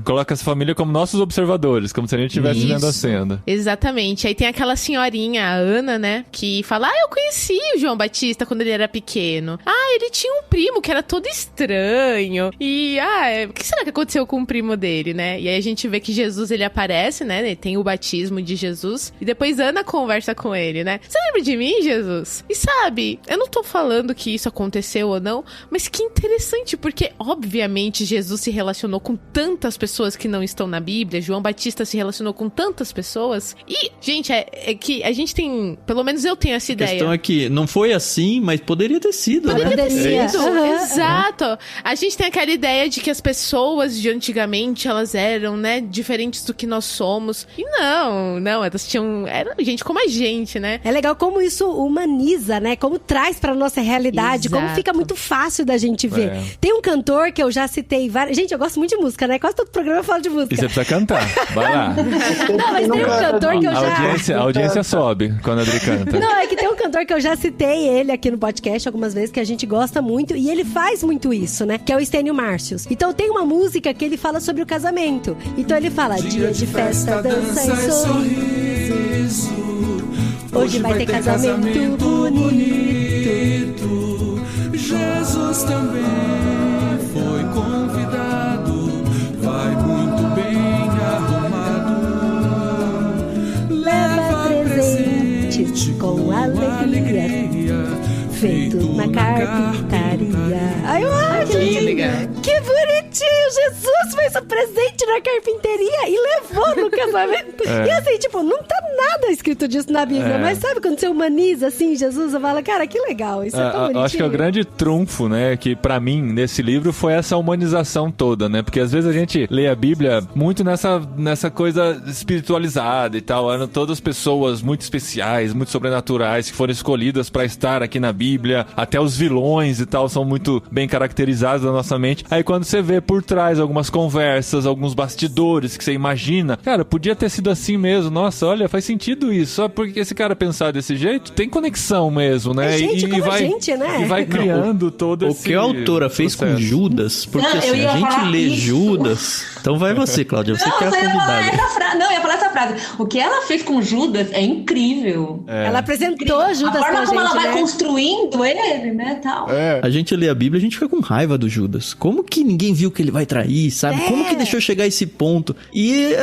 Coloca essa família como nossos observadores, como se a gente estivesse vendo a cena. Exatamente. Aí tem aquela senhorinha, a Ana, né, que fala, eu conheci o João Batista quando ele era pequeno. Ele tinha um primo que era todo estranho. E, o que será que aconteceu com o primo dele, né? E aí a gente vê que Jesus, ele aparece, né, tem o batismo de Jesus. E depois Ana conversa com ele, né? Você lembra de mim, Jesus? E sabe, eu não tô falando que isso aconteceu ou não, mas que interessante, porque obviamente Jesus se relacionou com tantas pessoas que não estão na Bíblia, João Batista se relacionou com tantas pessoas, e, gente, é que a gente tem, pelo menos eu tenho essa ideia. A questão é que não foi assim, mas poderia ter sido, Poderia ter sido, Uhum. Exato. A gente tem aquela ideia de que as pessoas de antigamente, elas eram, né, diferentes do que nós somos, e não, elas era gente como a gente, né? É legal como isso humaniza, né? Como traz pra nossa realidade, Exato. como fica muito fácil da gente ver. Tem um cantor que eu já citei várias... Gente, eu gosto muito de música, né? Quase todo programa eu falo de música. E você precisa cantar, vai lá. Não, mas tem um cantor que eu já... A audiência sobe quando a Adri canta. Não, é que tem um cantor que eu já citei ele aqui no podcast algumas vezes, que a gente gosta muito, e ele faz muito isso, né? Que é o Estênio Márcios. Então tem uma música que ele fala sobre o casamento. Então ele fala, dia de festa, dança e sorriso, hoje vai ter casamento bonito. Jesus também foi convidado, vai muito bem arrumado, leva presente com alegria, feito na carpintaria. Ai, eu acho, que bonitinho! Jesus fez o presente na carpinteria e levou no casamento. E assim, tipo, não tá nada escrito disso na Bíblia, mas sabe quando você humaniza assim, Jesus, você fala, cara, que legal, isso é tão bonitinho. Acho que é o grande trunfo, né, que pra mim, nesse livro, foi essa humanização toda, né, porque às vezes a gente lê a Bíblia muito nessa coisa espiritualizada e tal, eram todas pessoas muito especiais, muito sobrenaturais, que foram escolhidas pra estar aqui na Bíblia, até os vilões e tal são muito bem caracterizados na nossa mente. Aí quando você vê por trás algumas conversas, alguns bastidores que você imagina, cara, podia ter sido assim mesmo, nossa, olha, faz sentido isso, só porque esse cara pensar desse jeito, tem conexão mesmo, né? Gente, como a gente, né? E vai criando todo esse... O que a autora fez com Judas, porque assim, a gente lê Judas... Então vai você, Cláudia, você que é a convidada. Eu ia falar essa frase. O que ela fez com Judas é incrível. Ela apresentou Judas pra gente, a forma como ela vai né? construindo ele, né, tal. A gente lê a Bíblia, a gente fica com raiva do Judas. Como que ninguém viu que ele vai trair, sabe? Como que deixou chegar a esse ponto? E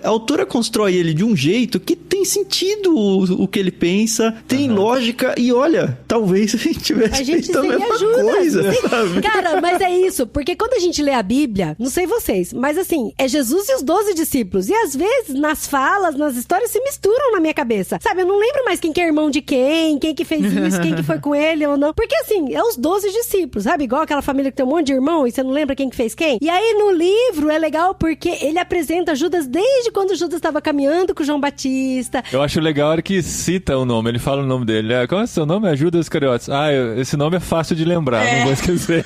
a autora constrói ele de um jeito que tem sentido o que ele pensa, tem lógica, e olha, talvez a gente tivesse feito a mesma coisa, sabe? Cara, mas é isso, porque quando a gente lê a Bíblia, não sei vocês, mas assim, é Jesus e os 12 discípulos, e às vezes nas falas, nas histórias se misturam na minha cabeça, sabe? Eu não lembro mais quem que é irmão de quem que fez isso, quem que foi com ele ou não, porque assim, é os 12 discípulos, sabe? Igual aquela família que tem um monte de irmão e você não lembra quem que fez quem? E aí no livro é legal porque ele apresenta Judas desde quando Judas estava caminhando com João Batista, Batista. Eu acho legal a hora que cita o nome, ele fala o nome dele. Qual é o seu nome? É Judas Iscariotes. Esse nome é fácil de lembrar, não vou esquecer.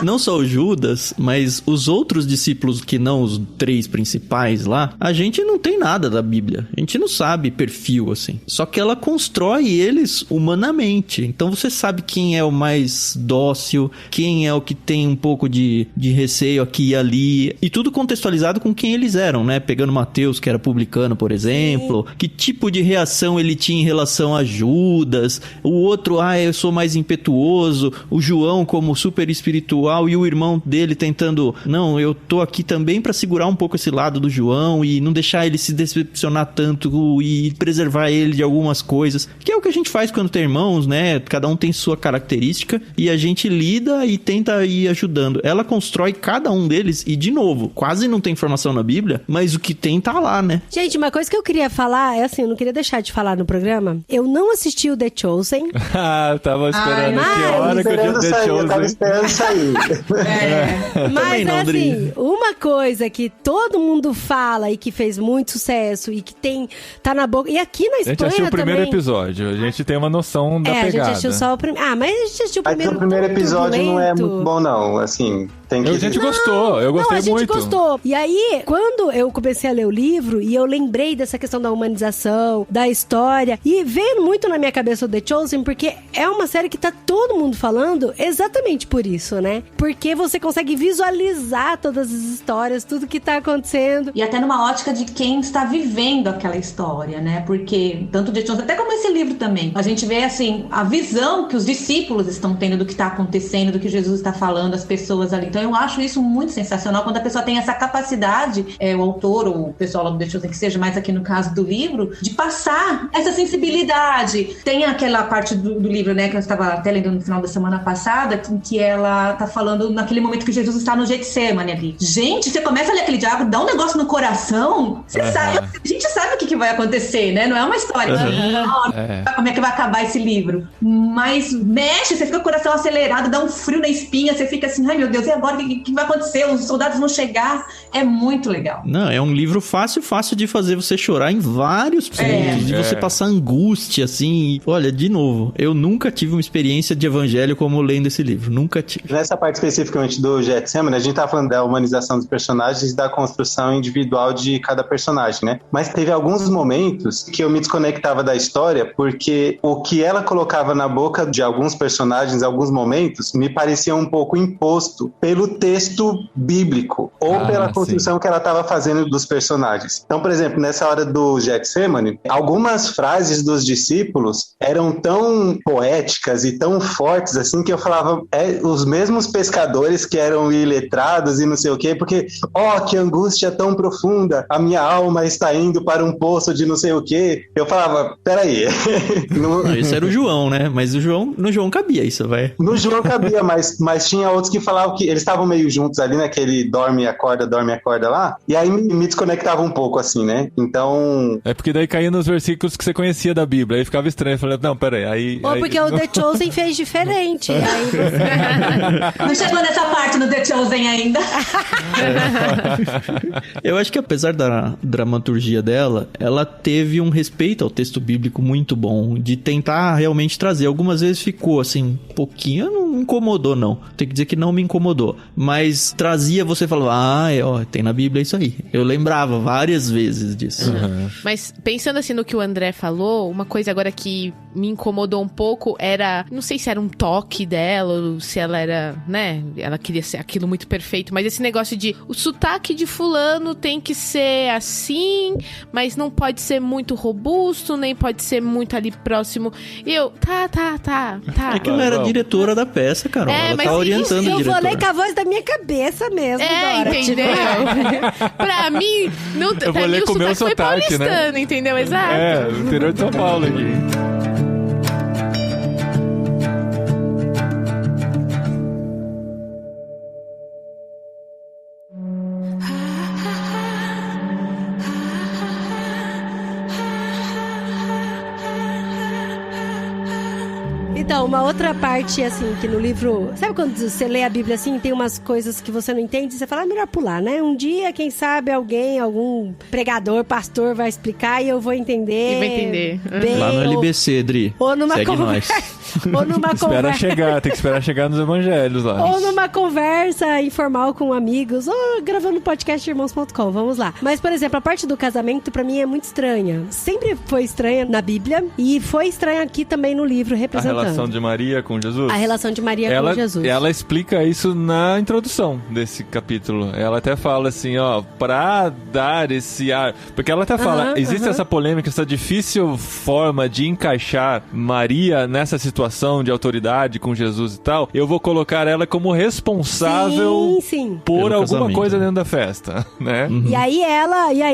Não só o Judas, mas os outros discípulos que não os 3 principais lá, a gente não tem nada da Bíblia. A gente não sabe perfil, assim. Só que ela constrói eles humanamente. Então você sabe quem é o mais dócil, quem é o que tem um pouco de receio aqui e ali. E tudo contextualizado com quem eles eram, né? Pegando Mateus, que era publicano, por exemplo. Sim. Que tipo de reação ele tinha em relação a Judas. O outro, eu sou mais impetuoso. O João como super espiritual e o irmão dele tentando, não, eu tô aqui também pra segurar um pouco esse lado do João e não deixar ele se decepcionar tanto e preservar ele de algumas coisas, que é o que a gente faz quando tem irmãos, né? Cada um tem sua característica e a gente lida e tenta ir ajudando. Ela constrói cada um deles e, de novo, quase não tem informação na Bíblia, mas o que tem tá lá, né? Gente, uma coisa que eu queria falar é assim, eu não queria deixar de falar no programa, eu não assisti o The Chosen. Tava esperando que hora que eu tinha The Chosen. Eu tava esperando sair. Mas não, assim, uma coisa que todo mundo fala e que fez muito sucesso e que tá na boca, e aqui na Espanha também. A gente assistiu o primeiro também. Episódio, a gente tem uma noção da pegada. A gente assistiu só o primeiro. Mas a gente assistiu o primeiro. O primeiro episódio não é muito bom, não, assim... A gente gostou, eu gostei muito. A gente gostou. E aí, quando eu comecei a ler o livro, e eu lembrei dessa questão da humanização, da história, e veio muito na minha cabeça o The Chosen, porque é uma série que tá todo mundo falando exatamente por isso, né? Porque você consegue visualizar todas as histórias, tudo que tá acontecendo. E até numa ótica de quem está vivendo aquela história, né? Porque tanto The Chosen, até como esse livro também, a gente vê, assim, a visão que os discípulos estão tendo do que tá acontecendo, do que Jesus está falando, as pessoas ali. Então, eu acho isso muito sensacional quando a pessoa tem essa capacidade, o autor ou o pessoal lá do The Chosen, que seja mais aqui no caso do livro, de passar essa sensibilidade. Tem aquela parte do livro, né, que eu estava até lendo no final da semana passada, que ela tá falando naquele momento que Jesus está no Getsemane ali. Gente, você começa a ler aquele diálogo, dá um negócio no coração, você sabe, a gente sabe o que vai acontecer, né? Não é uma história como é que vai acabar esse livro. Mas mexe, você fica com o coração acelerado, dá um frio na espinha, você fica assim, ai meu Deus, e agora? O que vai acontecer? Os soldados vão chegar? É muito legal. Não, é um livro fácil de fazer você chorar em vários pontos, de você passar angústia, assim. Olha, de novo, eu nunca tive uma experiência de evangelho como lendo esse livro. Nunca tive. Nessa parte especificamente do Getsemane, a gente tá falando da humanização dos personagens e da construção individual de cada personagem, né? Mas teve alguns momentos que eu me desconectava da história, porque o que ela colocava na boca de alguns personagens, em alguns momentos, me parecia um pouco imposto pelo texto bíblico ou pela construção que ela estava fazendo dos personagens. Então, por exemplo, nessa hora do Getsemane, algumas frases dos discípulos eram tão poéticas e tão fortes assim que eu falava, os mesmos pescadores que eram iletrados e não sei o quê, porque, que angústia tão profunda, a minha alma está indo para um poço de não sei o quê. Eu falava, peraí. Não, esse era o João, né? Mas no João cabia isso, vai. No João cabia, mas tinha outros que falavam que eles estavam meio juntos ali, naquele dorme e acorda lá, e aí me desconectava um pouco, assim, né? Então... É porque daí caía nos versículos que você conhecia da Bíblia, aí ficava estranho, eu falei, não, peraí, porque o The Chosen fez diferente, aí você... Não chegou nessa parte do The Chosen ainda. Eu acho que apesar da dramaturgia dela, ela teve um respeito ao texto bíblico muito bom, de tentar realmente trazer. Algumas vezes ficou, assim, um pouquinho, não me incomodou, não. Tem que dizer que não me incomodou. Mas trazia, você falava, tem na Bíblia isso aí. Eu lembrava várias vezes disso. Mas pensando assim no que o André falou, uma coisa agora que me incomodou um pouco era, não sei se era um toque dela, ou se ela era, né, ela queria ser aquilo muito perfeito, mas esse negócio de, o sotaque de fulano tem que ser assim, mas não pode ser muito robusto, nem pode ser muito ali próximo. E eu, tá. É que ela era diretora da peça, Carol. Ela tá orientando a diretora. Eu vou ler com a voz da minha cabeça mesmo, Dora. Entendeu? Pra mim, não, eu vou ler com o meu sotaque, né? Entendeu? Exato. Interior de São Paulo aqui. Então, uma outra parte, assim, que no livro... Sabe quando você lê a Bíblia, assim, tem umas coisas que você não entende, você fala, é melhor pular, né? Um dia, quem sabe, algum pregador, pastor vai explicar e eu vou entender. E vai entender. Bem, lá no LBC, Dri. Ou numa Segue conversa. Ou numa Tem que esperar chegar nos evangelhos lá. Ou numa conversa informal com amigos, ou gravando podcast irmãos.com, vamos lá. Mas, por exemplo, a parte do casamento, pra mim, é muito estranha. Sempre foi estranha na Bíblia e foi estranha aqui também no livro, representando. A relação de Maria com Jesus? A relação de Maria com Jesus. Ela explica isso na introdução desse capítulo. Ela até fala assim, ó, pra dar esse ar... Porque ela até fala, existe essa polêmica, essa difícil forma de encaixar Maria nessa situação de autoridade com Jesus e tal. Eu vou colocar ela como responsável por pelo alguma casamento, coisa dentro da festa, né? Uhum. E aí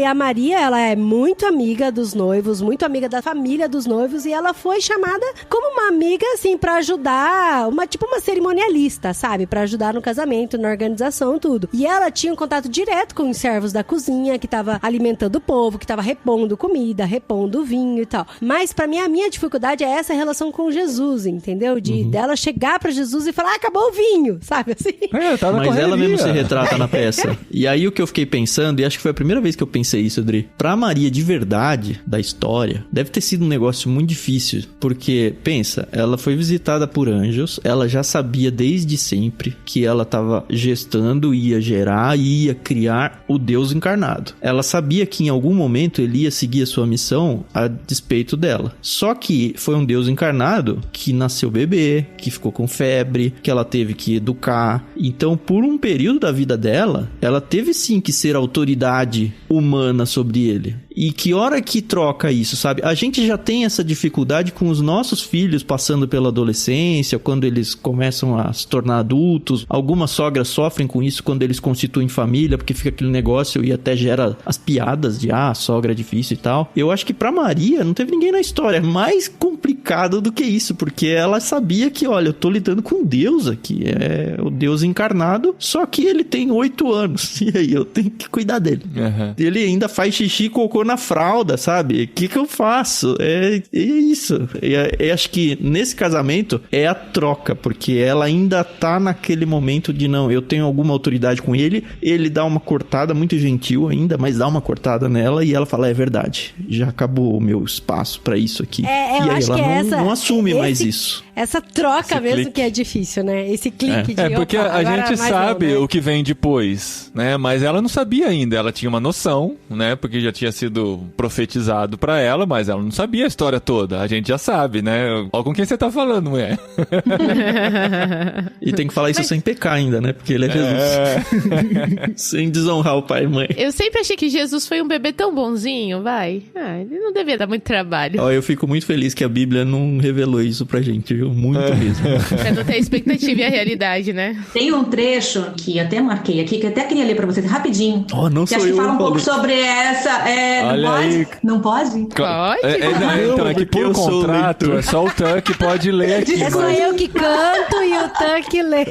a Maria, ela é muito amiga dos noivos, muito amiga da família dos noivos, e ela foi chamada como uma amiga, assim, pra ajudar, tipo uma cerimonialista, sabe? Pra ajudar no casamento, na organização, tudo. E ela tinha um contato direto com os servos da cozinha, que tava alimentando o povo, que tava repondo comida, repondo vinho e tal. Mas pra mim, a minha dificuldade é essa relação com Jesus, entendeu? Dela chegar pra Jesus e falar, acabou o vinho, sabe assim? Tá na Mas correria. ela mesmo se retrata na peça. E aí o que eu fiquei pensando, e acho que foi a primeira vez que eu pensei isso, Adri, pra Maria de verdade, da história, deve ter sido um negócio muito difícil, porque, pensa, ela foi visitada por anjos, ela já sabia desde sempre que ela tava gestando, ia gerar e ia criar o Deus encarnado. Ela sabia que em algum momento ele ia seguir a sua missão a despeito dela. Só que foi um Deus encarnado que nasceu bebê, que ficou com febre, que ela teve que educar. Então, por um período da vida dela, ela teve sim que ser autoridade humana sobre ele. E que hora que troca isso, sabe? A gente já tem essa dificuldade com os nossos filhos passando pela adolescência, quando eles começam a se tornar adultos. Algumas sogras sofrem com isso quando eles constituem família, porque fica aquele negócio e até gera as piadas de, sogra é difícil e tal. Eu acho que pra Maria não teve ninguém na história. É mais complicado do que isso, porque ela sabia que, olha, eu tô lidando com Deus aqui. É o Deus encarnado, só que ele tem 8 anos. E aí eu tenho que cuidar dele. Uhum. Ele ainda faz xixi e cocô na fralda, sabe? O que eu faço? É isso. Eu acho que nesse casamento é a troca, porque ela ainda tá naquele momento de não, eu tenho alguma autoridade com ele, ele dá uma cortada muito gentil ainda, mas dá uma cortada nela e ela fala, é verdade, já acabou o meu espaço pra isso aqui. E aí ela não assume mais isso. Essa troca mesmo que é difícil, né? Esse clique de... porque a gente sabe o que vem depois, né? Mas ela não sabia ainda, ela tinha uma noção, né? Porque já tinha sido profetizado pra ela, mas ela não sabia a história toda. A gente já sabe, né? Olha com quem você tá falando, mulher. E tem que falar isso sem pecar ainda, né? Porque ele é Jesus. Sem desonrar o pai e mãe. Eu sempre achei que Jesus foi um bebê tão bonzinho, vai. Ele não devia dar muito trabalho. Eu fico muito feliz que a Bíblia não revelou isso pra gente, viu? Muito mesmo. Pra não ter a expectativa e a realidade, né? Tem um trecho que até marquei aqui, que até queria ler pra vocês rapidinho. Não que sou acho que eu, fala um pouco sobre essa... Olha não pode? aí. Não pode? Pode. Então, é que por contrato, é só o Tan que pode ler aqui. É só eu que canto e o Tan que lê.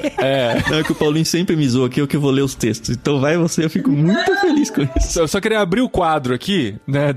Não, é que o Paulinho sempre me zoa aqui, eu que vou ler os textos. Então vai você, eu fico muito feliz com isso. Eu só queria abrir o quadro aqui, né,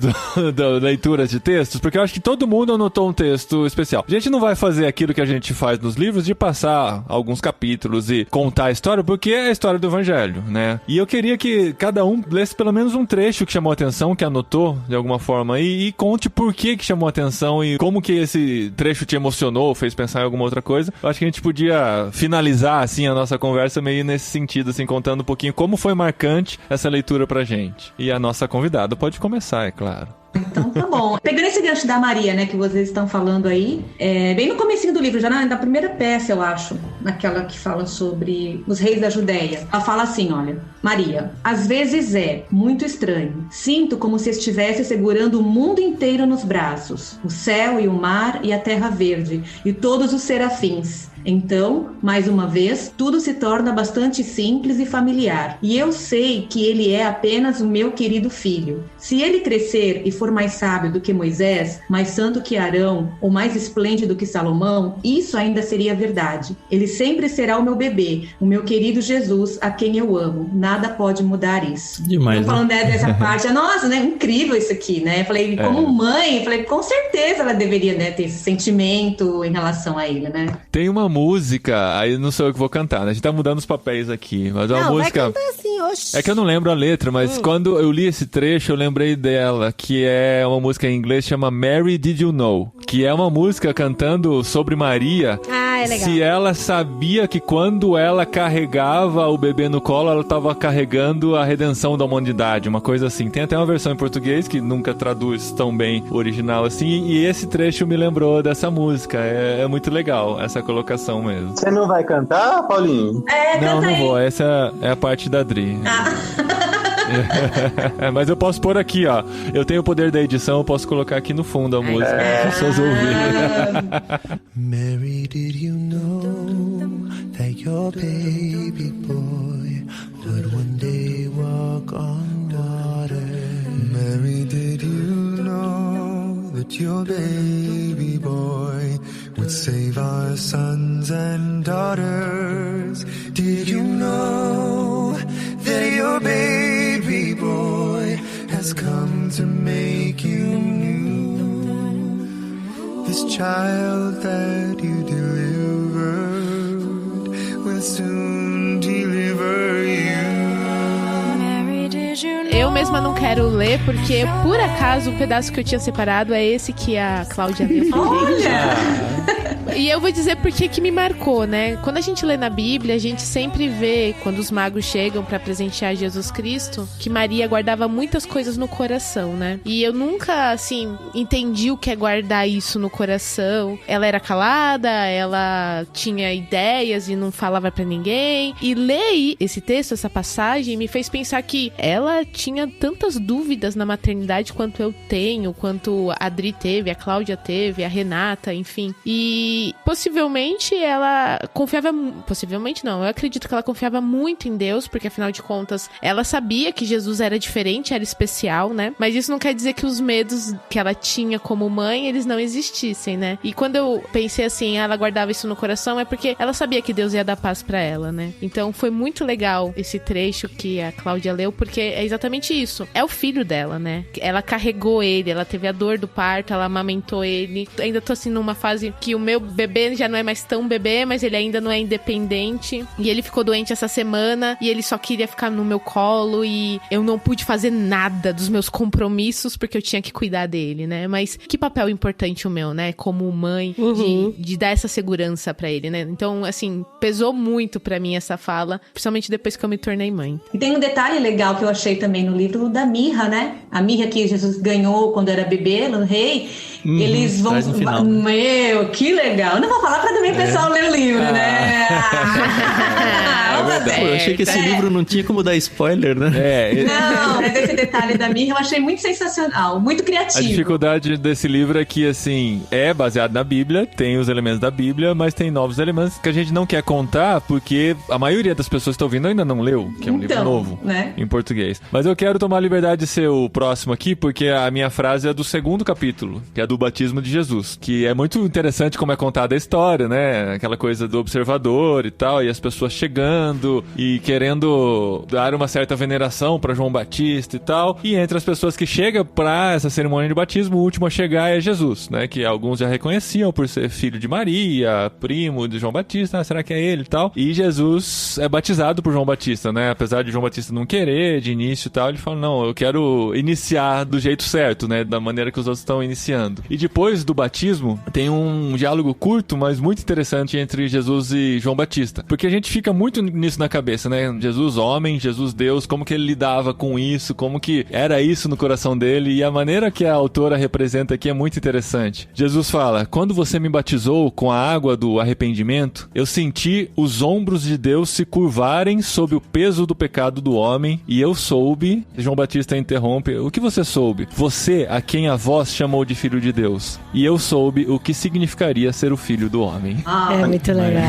da leitura de textos, porque eu acho que todo mundo anotou um texto especial. A gente não vai fazer aquilo que a gente faz nos livros, de passar alguns capítulos e contar a história, porque é a história do Evangelho, né? E eu queria que cada um lesse pelo menos um trecho que chamou a atenção, que anotou de alguma forma, e conte por que chamou a atenção e como que esse trecho te emocionou, fez pensar em alguma outra coisa. Eu acho que a gente podia finalizar, assim, a nossa conversa meio nesse sentido, assim, contando um pouquinho como foi marcante essa leitura pra gente. E a nossa convidada pode começar, é claro. Então tá bom. Pegando esse gancho da Maria, né, que vocês estão falando aí, bem no comecinho do livro, já na primeira peça, eu acho, naquela que fala sobre os reis da Judéia. Ela fala assim, olha, Maria, às vezes é muito estranho. Sinto como se estivesse segurando o mundo inteiro nos braços, o céu e o mar e a terra verde, e todos os serafins. Então, mais uma vez, tudo se torna bastante simples e familiar. E eu sei que ele é apenas o meu querido filho. Se ele crescer e for mais sábio do que Moisés, mais santo que Arão, ou mais esplêndido que Salomão, isso ainda seria verdade. Ele sempre será o meu bebê, o meu querido Jesus, a quem eu amo. Nada pode mudar isso. Demais, então, falando dessa parte, nossa, né, incrível isso aqui, né? Eu falei, como mãe, com certeza ela deveria, né, ter esse sentimento em relação a ele, né? Tem uma música, aí não sou eu que vou cantar, né? A gente tá mudando os papéis aqui, mas é uma música... Vai cantar assim, oxi. É que eu não lembro a letra, mas quando eu li esse trecho, eu lembrei dela, que é uma música em inglês, chama Mary Did You Know? Que é uma música cantando sobre Maria. É legal. Se ela sabia que quando ela carregava o bebê no colo, ela estava carregando a redenção da humanidade, uma coisa assim. Tem até uma versão em português que nunca traduz tão bem o original assim, e esse trecho me lembrou dessa música. É muito legal essa colocação mesmo. Você não vai cantar, Paulinho? Não vou. Essa é a parte da Dri. Mas eu posso pôr aqui, ó. Eu tenho o poder da edição, eu posso colocar aqui no fundo a música para as pessoas ouvirem. Mary, did you know that your baby boy would one day walk on water? Mary, did you know that your baby boy would save our sons and daughters? Did you know that your baby boy has come to make you new? This child that you delivered will soon deliver you. Eu mesma não quero ler, porque por acaso o pedaço que eu tinha separado é esse que a Cláudia leu pra gente. E eu vou dizer por que me marcou, né? Quando a gente lê na Bíblia, a gente sempre vê, quando os magos chegam pra presentear Jesus Cristo, que Maria guardava muitas coisas no coração, né? E eu nunca, assim, entendi o que é guardar isso no coração. Ela era calada, ela tinha ideias e não falava pra ninguém. E ler esse texto, essa passagem, me fez pensar que ela tinha tantas dúvidas na maternidade quanto eu tenho, quanto a Adri teve, a Cláudia teve, a Renata, enfim. E possivelmente ela confiava... Possivelmente não, eu acredito que ela confiava muito em Deus, porque afinal de contas, ela sabia que Jesus era diferente, era especial, né? Mas isso não quer dizer que os medos que ela tinha como mãe, eles não existissem, né? E quando eu pensei assim, ela guardava isso no coração, é porque ela sabia que Deus ia dar paz pra ela, né? Então foi muito legal esse trecho que a Cláudia leu, porque é exatamente isso. É o filho dela, né? Ela carregou ele, ela teve a dor do parto, ela amamentou ele. Ainda tô assim numa fase que o meu bebê já não é mais tão bebê, mas ele ainda não é independente. E ele ficou doente essa semana e ele só queria ficar no meu colo e eu não pude fazer nada dos meus compromissos porque eu tinha que cuidar dele, né? Mas que papel importante o meu, né? Como mãe, de dar essa segurança pra ele, né? Então, assim, pesou muito pra mim essa fala, principalmente depois que eu me tornei mãe. E tem um detalhe legal que eu achei também no livro da mirra, né? A mirra que Jesus ganhou quando era bebê, no rei. Eles vão... Meu, que legal. Eu não vou falar pra também o pessoal ler o livro, né? Eu achei que esse livro não tinha como dar spoiler, né? Não, mas esse detalhe da mirra eu achei muito sensacional, muito criativo. A dificuldade desse livro é que, assim, é baseado na Bíblia, tem os elementos da Bíblia, mas tem novos elementos que a gente não quer contar, porque a maioria das pessoas que estão ouvindo ainda não leu, que é um livro novo, né? Em português. Mas eu quero tomar a liberdade de ser o próximo aqui, porque a minha frase é do 2º capítulo, que é do batismo de Jesus, que é muito interessante como é contada a história, né? Aquela coisa do observador e tal, e as pessoas chegando e querendo dar uma certa veneração para João Batista e tal. E entre as pessoas que chegam para essa cerimônia de batismo, o último a chegar é Jesus, né? Que alguns já reconheciam por ser filho de Maria, primo de João Batista, será que é ele e tal? E Jesus é batizado por João Batista, né? Apesar de João Batista não querer de início e tal, ele fala, não, eu quero iniciar do jeito certo, né? Da maneira que os outros estão iniciando. E depois do batismo, tem um diálogo curto, mas muito interessante entre Jesus e João Batista. Porque a gente fica muito nisso na cabeça, né? Jesus homem, Jesus Deus, como que ele lidava com isso, como que era isso no coração dele, e a maneira que a autora representa aqui é muito interessante. Jesus fala, quando você me batizou com a água do arrependimento, eu senti os ombros de Deus se curvarem sob o peso do pecado do homem, e eu soube, João Batista interrompe, o que você soube? Você, a quem a voz chamou de filho de Deus. E eu soube o que significaria ser o filho do homem. É muito legal.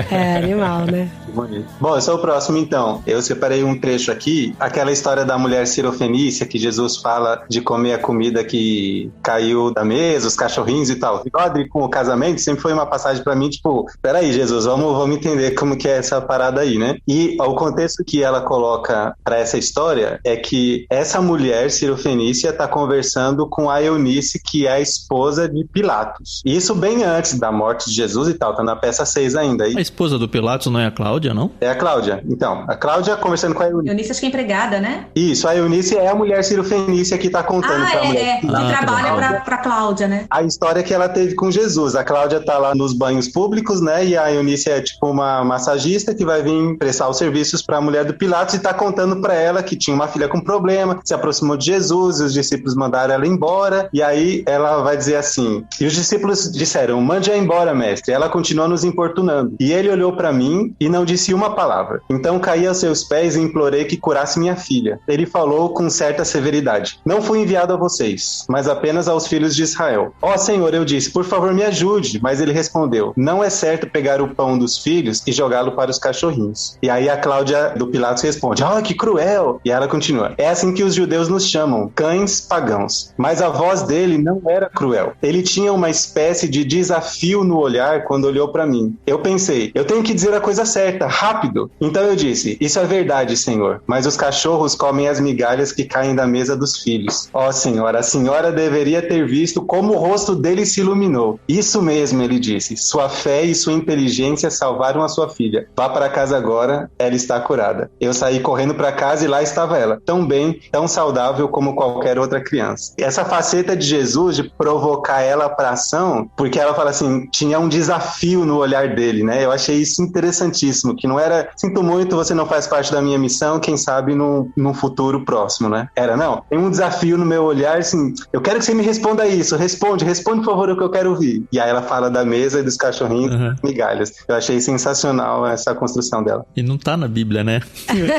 É animal, né? Bonito. Bom, eu sou o próximo então. Eu separei um trecho aqui, aquela história da mulher cirofenícia que Jesus fala de comer a comida que caiu da mesa, os cachorrinhos e tal. Rodrigo, com o casamento, sempre foi uma passagem pra mim, tipo, peraí, Jesus, vamos entender como que é essa parada aí, né? E o contexto que ela coloca pra essa história é que essa mulher cirofenícia tá conversando com a Eunice, que é a esposa de Pilatos. Isso bem antes da morte de Jesus e tal, tá na peça 6 ainda. A esposa do Pilatos não é a Cláudia, não? É a Cláudia. Então, a Cláudia conversando com a Eunice. Eunice acho que é empregada, né? Isso, a Eunice é a mulher cirofenícia que tá contando pra mulher. Que trabalha pra Cláudia, né? A história que ela teve com Jesus. A Cláudia tá lá nos banhos públicos, né? E a Eunice é tipo uma massagista que vai vir prestar os serviços pra mulher do Pilatos e tá contando pra ela que tinha uma filha com problema, se aproximou de Jesus, e os discípulos mandaram ela embora, e aí ela vai dizer assim, e os discípulos disseram, mande-a embora, mestre. Ela continuou nos importunando. E ele olhou pra mim e não disse uma palavra. Então caí aos seus pés e implorei que curasse minha filha. Ele falou com certa severidade, não fui enviado a vocês, mas apenas aos filhos de Israel. Ó Senhor, eu disse, por favor me ajude. Mas ele respondeu, não é certo pegar o pão dos filhos e jogá-lo para os cachorrinhos. E aí a Cláudia do Pilatos responde, que cruel. E ela continua, é assim que os judeus nos chamam, cães pagãos. Mas a voz dele não era cruel. Ele tinha uma espécie de desafio no olhar quando olhou para mim. Eu pensei, eu tenho que dizer a coisa certa, rápido. Então eu disse, isso é verdade, Senhor, mas os cachorros comem as migalhas que caem da mesa dos filhos. Ó Senhor, a senhora deveria ter visto como o rosto dele se iluminou. Isso mesmo, ele disse, sua fé e sua inteligência salvaram a sua filha. Vá para casa agora, ela está curada. Eu saí correndo para casa e lá estava ela, tão bem, tão saudável como qualquer outra criança. Essa faceta de Jesus de provocar ela para ação, porque ela fala assim, tinha um desafio no olhar dele, né? Eu achei isso interessantíssimo, que não era, sinto muito, você não faz parte da minha missão, quem sabe num futuro próximo, né? Era, não, tem um desafio no meu olhar, assim, eu quero que você me responda isso, responde por favor o que eu quero ouvir. E aí ela fala da mesa e dos cachorrinhos, migalhas. Eu achei sensacional essa construção dela. E não tá na Bíblia, né?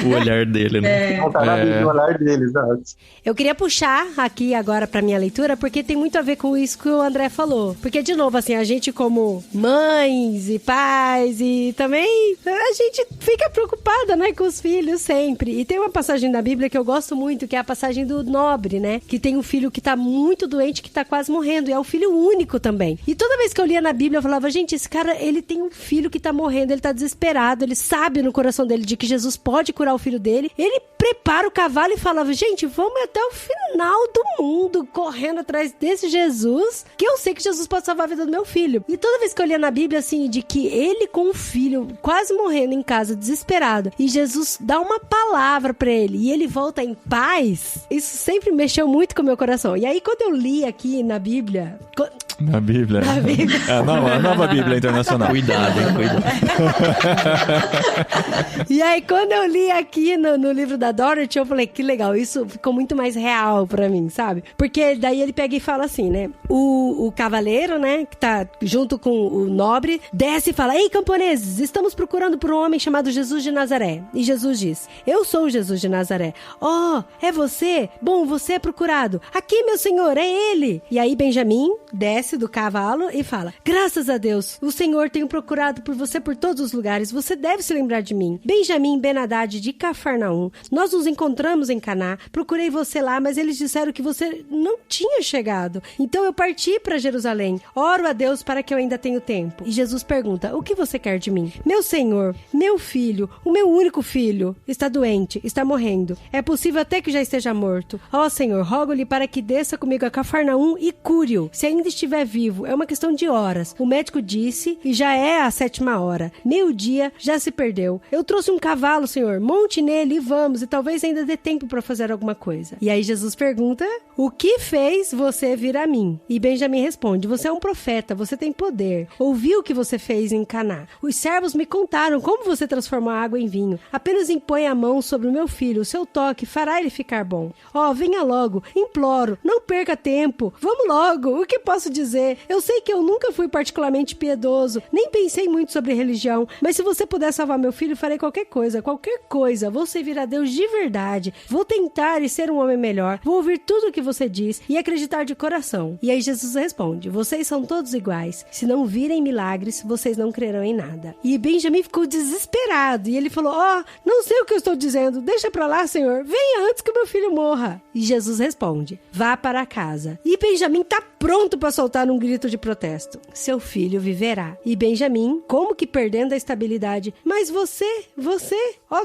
O olhar dele, né? Não tá na Bíblia o olhar dele, exato. Eu queria puxar aqui agora pra minha leitura, porque tem muito a ver com isso que o André falou. Porque, de novo, assim, a gente como mães e pais e também a gente fica preocupada, né, com os filhos sempre. E tem uma passagem da Bíblia que eu gosto muito, que é a passagem do nobre, né? Que tem um filho que tá muito doente, que tá quase morrendo. E é o filho único também. E toda vez que eu lia na Bíblia, eu falava, gente, esse cara, ele tem um filho que tá morrendo, ele tá desesperado, ele sabe no coração dele de que Jesus pode curar o filho dele. Ele prepara o cavalo e falava, gente, vamos até o final do mundo, correndo atrás desse Jesus, que eu sei que Jesus pode salvar a vida do meu filho. E toda vez que eu lia na Bíblia, assim, de que ele com o filho quase morrendo em casa, desesperado, e Jesus dá uma palavra pra ele, e ele volta em paz, isso sempre mexeu muito com o meu coração. E aí, quando eu li aqui na Bíblia... Na Bíblia. A nova Bíblia Internacional. Cuidado, hein? Cuidado. E aí, quando eu li aqui no livro da Dorothy, eu falei, que legal, isso ficou muito mais real pra mim, sabe? Porque daí ele pega e fala assim, né? O cavaleiro, né, que tá junto com o nobre, desce e fala, ei, camponeses, estamos procurando por um homem chamado Jesus de Nazaré. E Jesus diz, eu sou o Jesus de Nazaré. É você? Bom, você é procurado. Aqui, meu senhor, é ele. E aí, Benjamim desce do cavalo e fala, graças a Deus, o Senhor tem procurado por você por todos os lugares, você deve se lembrar de mim. Benjamim Ben Haddad de Cafarnaum, nós nos encontramos em Caná, procurei você lá, mas eles disseram que você não tinha chegado. Então eu parti para Jerusalém, oro a Deus para que eu ainda tenha tempo. E Jesus pergunta, o que você quer de mim? Meu Senhor, meu filho, o meu único filho, está doente, está morrendo. É possível até que já esteja morto. Senhor, rogo-lhe para que desça comigo a Cafarnaum e cure-o. Se ainda estiver vivo, é uma questão de horas. O médico disse, e já é a 7ª hora. Meio-dia já se perdeu. Eu trouxe um cavalo, Senhor. Monte nele e vamos, e talvez ainda dê tempo para fazer alguma coisa. E aí Jesus pergunta, o que fez você vir a mim? E Benjamim responde, você é um profeta, você tem poder. Ouvi o que você fez em Caná. Os servos me contaram como você transformou a água em vinho. Apenas impõe a mão sobre o meu filho. O seu toque fará ele ficar bom. Venha logo. Imploro. Não perca tempo. Vamos logo. O que posso dizer dizer. Eu sei que eu nunca fui particularmente piedoso, nem pensei muito sobre religião, mas se você puder salvar meu filho, farei qualquer coisa. Vou servir a Deus de verdade. Vou tentar e ser um homem melhor. Vou ouvir tudo o que você diz e acreditar de coração. E aí Jesus responde: vocês são todos iguais. Se não virem milagres, vocês não crerão em nada. E Benjamin ficou desesperado. E ele falou: não sei o que eu estou dizendo. Deixa pra lá, Senhor. Venha antes que o meu filho morra. E Jesus responde: vá para casa. E Benjamin tá pronto para soltar um grito de protesto: seu filho viverá. E Benjamin, como que perdendo a estabilidade: mas você,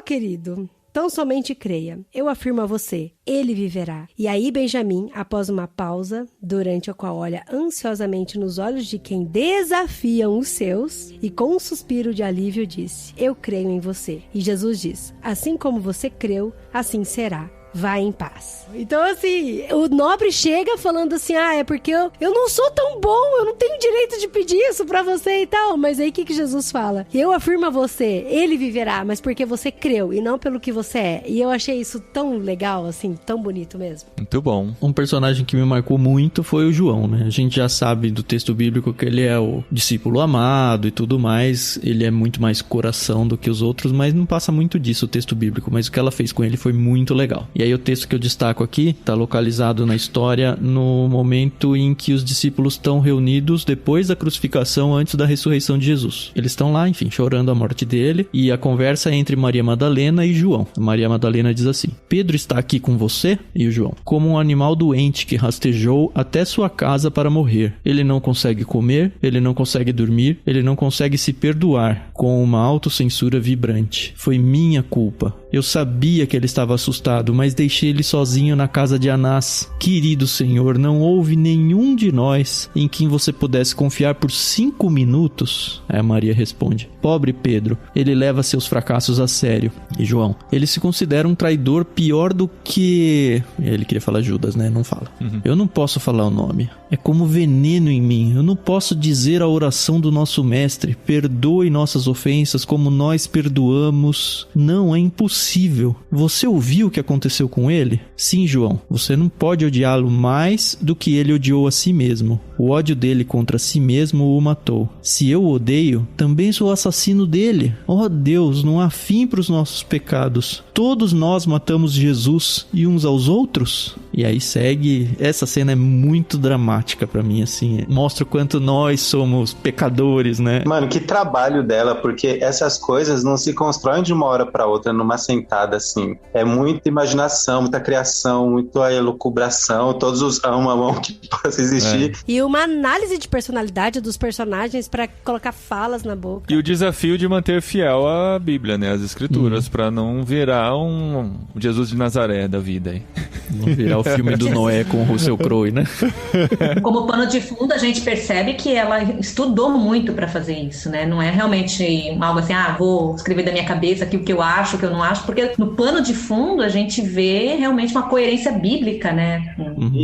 querido, tão somente creia. Eu afirmo a você, ele viverá. E aí Benjamin, após uma pausa, durante a qual olha ansiosamente nos olhos de quem desafiam os seus, e com um suspiro de alívio disse: eu creio em você. E Jesus diz: assim como você creu, assim será. Vai em paz. Então, assim, o nobre chega falando assim: é porque eu não sou tão bom, eu não tenho direito de pedir isso pra você e tal. Mas aí o que Jesus fala? Eu afirmo a você, ele viverá, mas porque você creu e não pelo que você é. E eu achei isso tão legal, assim, tão bonito mesmo. Muito bom. Um personagem que me marcou muito foi o João, né? A gente já sabe do texto bíblico que ele é o discípulo amado e tudo mais. Ele é muito mais coração do que os outros, mas não passa muito disso o texto bíblico. Mas o que ela fez com ele foi muito legal. E aí o texto que eu destaco aqui está localizado na história no momento em que os discípulos estão reunidos depois da crucificação, antes da ressurreição de Jesus. Eles estão lá, enfim, chorando a morte dele, e a conversa é entre Maria Madalena e João. Maria Madalena diz assim: Pedro está aqui com você? E o João: como um animal doente que rastejou até sua casa para morrer. Ele não consegue comer, ele não consegue dormir, ele não consegue se perdoar, com uma autocensura vibrante. Foi minha culpa. Eu sabia que ele estava assustado, mas deixei ele sozinho na casa de Anás. Querido Senhor, não houve nenhum de nós em quem você pudesse confiar por 5 minutos? Aí a Maria responde: pobre Pedro, ele leva seus fracassos a sério. E João: ele se considera um traidor pior do que... Ele queria falar Judas, né? Não fala. Eu não posso falar o nome. É como veneno em mim. Eu não posso dizer a oração do nosso mestre: perdoe nossas ofensas como nós perdoamos. Não, é impossível. Você ouviu o que aconteceu com ele? Sim, João. Você não pode odiá-lo mais do que ele odiou a si mesmo. O ódio dele contra si mesmo o matou. Se eu o odeio, também sou assassino dele. Oh Deus, não há fim para os nossos pecados. Todos nós matamos Jesus e uns aos outros? E aí segue... Essa cena é muito dramática pra mim, assim. Mostra o quanto nós somos pecadores, né? Mano, que trabalho dela, porque essas coisas não se constroem de uma hora pra outra numa sentada, assim. É muita imaginação, muita criação, muita elucubração, todos os amam que possa existir. E uma análise de personalidade dos personagens pra colocar falas na boca. E o desafio de manter fiel à Bíblia, né? As escrituras, pra não virar um Jesus de Nazaré da vida aí. Não virar o filme do Noé com o Russell Crowe, né? Como pano de fundo, a gente percebe que ela estudou muito pra fazer isso, né? Não é realmente algo assim: vou escrever da minha cabeça aqui o que eu acho, o que eu não acho, porque no pano de fundo a gente vê realmente uma coerência bíblica, né?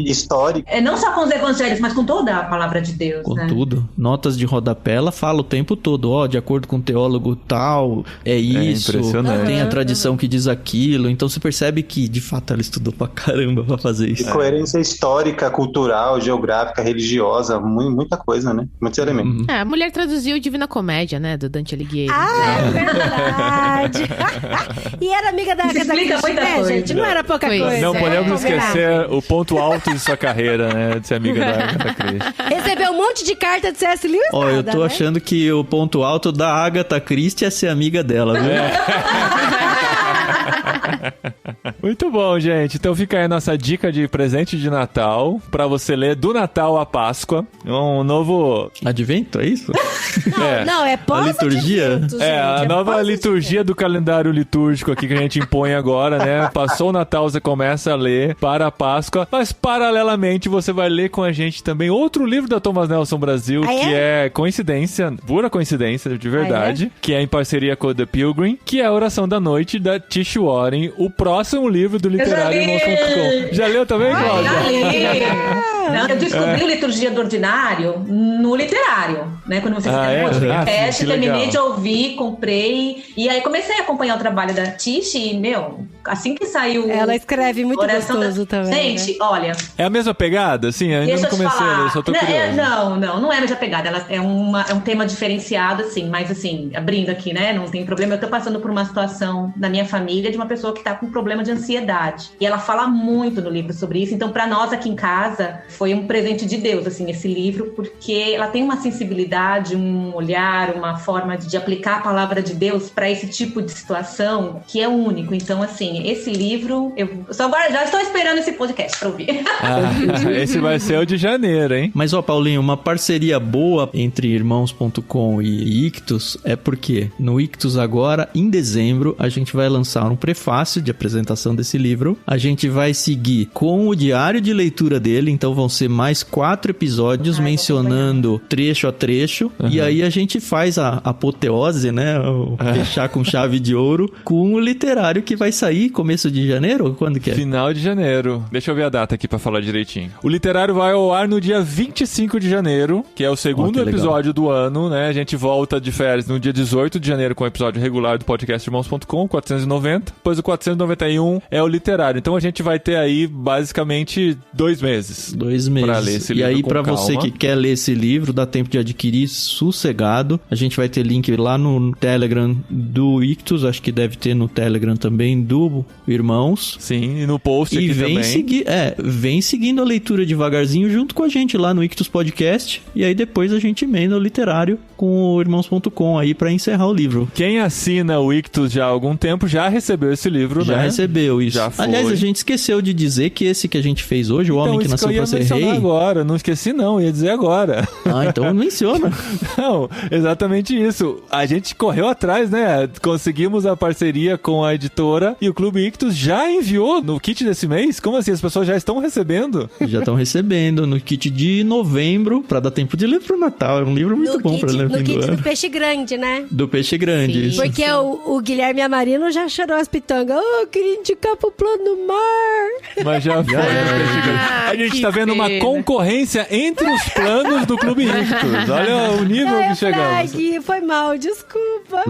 Histórica. Não só com os evangelhos, mas com toda a palavra de Deus, com né? tudo. Notas de rodapé, ela fala o tempo todo: de acordo com o teólogo tal, é isso. Impressionante. Tem a tradição que diz aquilo. Então você percebe que, de fato, ela estudou pra caramba pra fazer isso. E coerência histórica, cultural, geográfica, religiosa, muita coisa, né? Muitos elementos. A mulher traduziu Divina Comédia, né? Do Dante Alighieri. É verdade. E era amiga da Agatha Christie, né, gente? Não era pouca coisa. Não podemos esquecer o ponto alto de sua carreira, né? De ser amiga da Agatha Christie. Recebeu um monte de carta de C.S. Lewis. Eu tô achando que o ponto alto da Agatha Christie é ser amiga dela, viu? Muito bom, gente. Então fica aí a nossa dica de presente de Natal pra você ler do Natal à Páscoa. Um novo... Advento, é isso? Não, é pós-liturgia. A nova liturgia do calendário litúrgico aqui que a gente impõe agora, né? Passou o Natal, você começa a ler para a Páscoa, mas paralelamente você vai ler com a gente também outro livro da Thomas Nelson Brasil, que é coincidência, pura coincidência, de verdade, que é em parceria com The Pilgrim, que é a Oração da Noite, da Tish Warren, o próximo livro do literário.com. Já leu também, Cláudia? Já li. Eu descobri Liturgia do Ordinário no literário, né? Quando vocês fizeram um podcast, terminei de ouvir, comprei, e aí comecei a acompanhar o trabalho da Tish e, assim que saiu... Ela escreve muito gostoso também. Gente, olha... É a mesma pegada? Sim, eu ainda não comecei, eu só tô curioso. Não é a mesma pegada. Ela é um tema diferenciado, assim, mas assim, abrindo aqui, né? Não tem problema. Eu tô passando por uma situação na minha família de uma pessoa que tá com problema de ansiedade. E ela fala muito no livro sobre isso. Então, pra nós aqui em casa, foi um presente de Deus, assim, esse livro, porque ela tem uma sensibilidade, um olhar, uma forma de aplicar a palavra de Deus pra esse tipo de situação que é único. Então, assim, esse livro, já estou esperando esse podcast pra ouvir. Esse vai ser o de janeiro, hein? Mas, Paulinho, uma parceria boa entre Irmãos.com e Ictus é porque no Ictus agora, em dezembro, a gente vai lançar um prefácio de apresentação desse livro. A gente vai seguir com o diário de leitura dele, então vão ser mais 4 episódios mencionando trecho a trecho. E aí a gente faz a apoteose, né? Fechar com chave de ouro com o literário que vai sair começo de janeiro? Quando que é? Final de janeiro. Deixa eu ver a data aqui pra falar direitinho. O literário vai ao ar no dia 25 de janeiro, que é o segundo episódio do ano, né? A gente volta de férias no dia 18 de janeiro com o episódio regular do podcast Irmãos.com, 490. Depois o 491 é o literário. Então a gente vai ter aí basicamente 2 meses. 2 meses. Pra ler esse livro. E aí, pra você que quer ler esse livro, dá tempo de adquirir sossegado. A gente vai ter link lá no Telegram do Ictus, acho que deve ter no Telegram também do Irmãos. Sim, e no post aqui também. Vem seguindo a leitura devagarzinho junto com a gente lá no Ictus Podcast. E aí depois a gente emenda o literário com o Irmãos.com aí pra encerrar o livro. Quem assina o Ictus já há algum tempo já recebeu esse livro, né? Já recebeu isso. Já foi. Aliás, a gente esqueceu de dizer que esse que a gente fez hoje, O Homem que Nasceu pra Ser Rei... agora, não esqueci não, ia dizer agora. Então menciona. Não, exatamente isso. A gente correu atrás, né? Conseguimos a parceria com a editora e o Clube Ictus já enviou no kit desse mês? Como assim? As pessoas já estão recebendo? Já estão recebendo no kit de novembro, pra dar tempo de ler pro Natal. É um livro muito bom pra ler no kit do Peixe Grande, né? Do Peixe Grande, isso. Porque o Guilherme Amarino já chorou as pitangas. Eu queria indicar pro Plano Mar. Mas já foi. A gente tá vendo uma concorrência entre os planos do Clube Ictus. Olha o nível que chegamos. Foi mal, desculpa.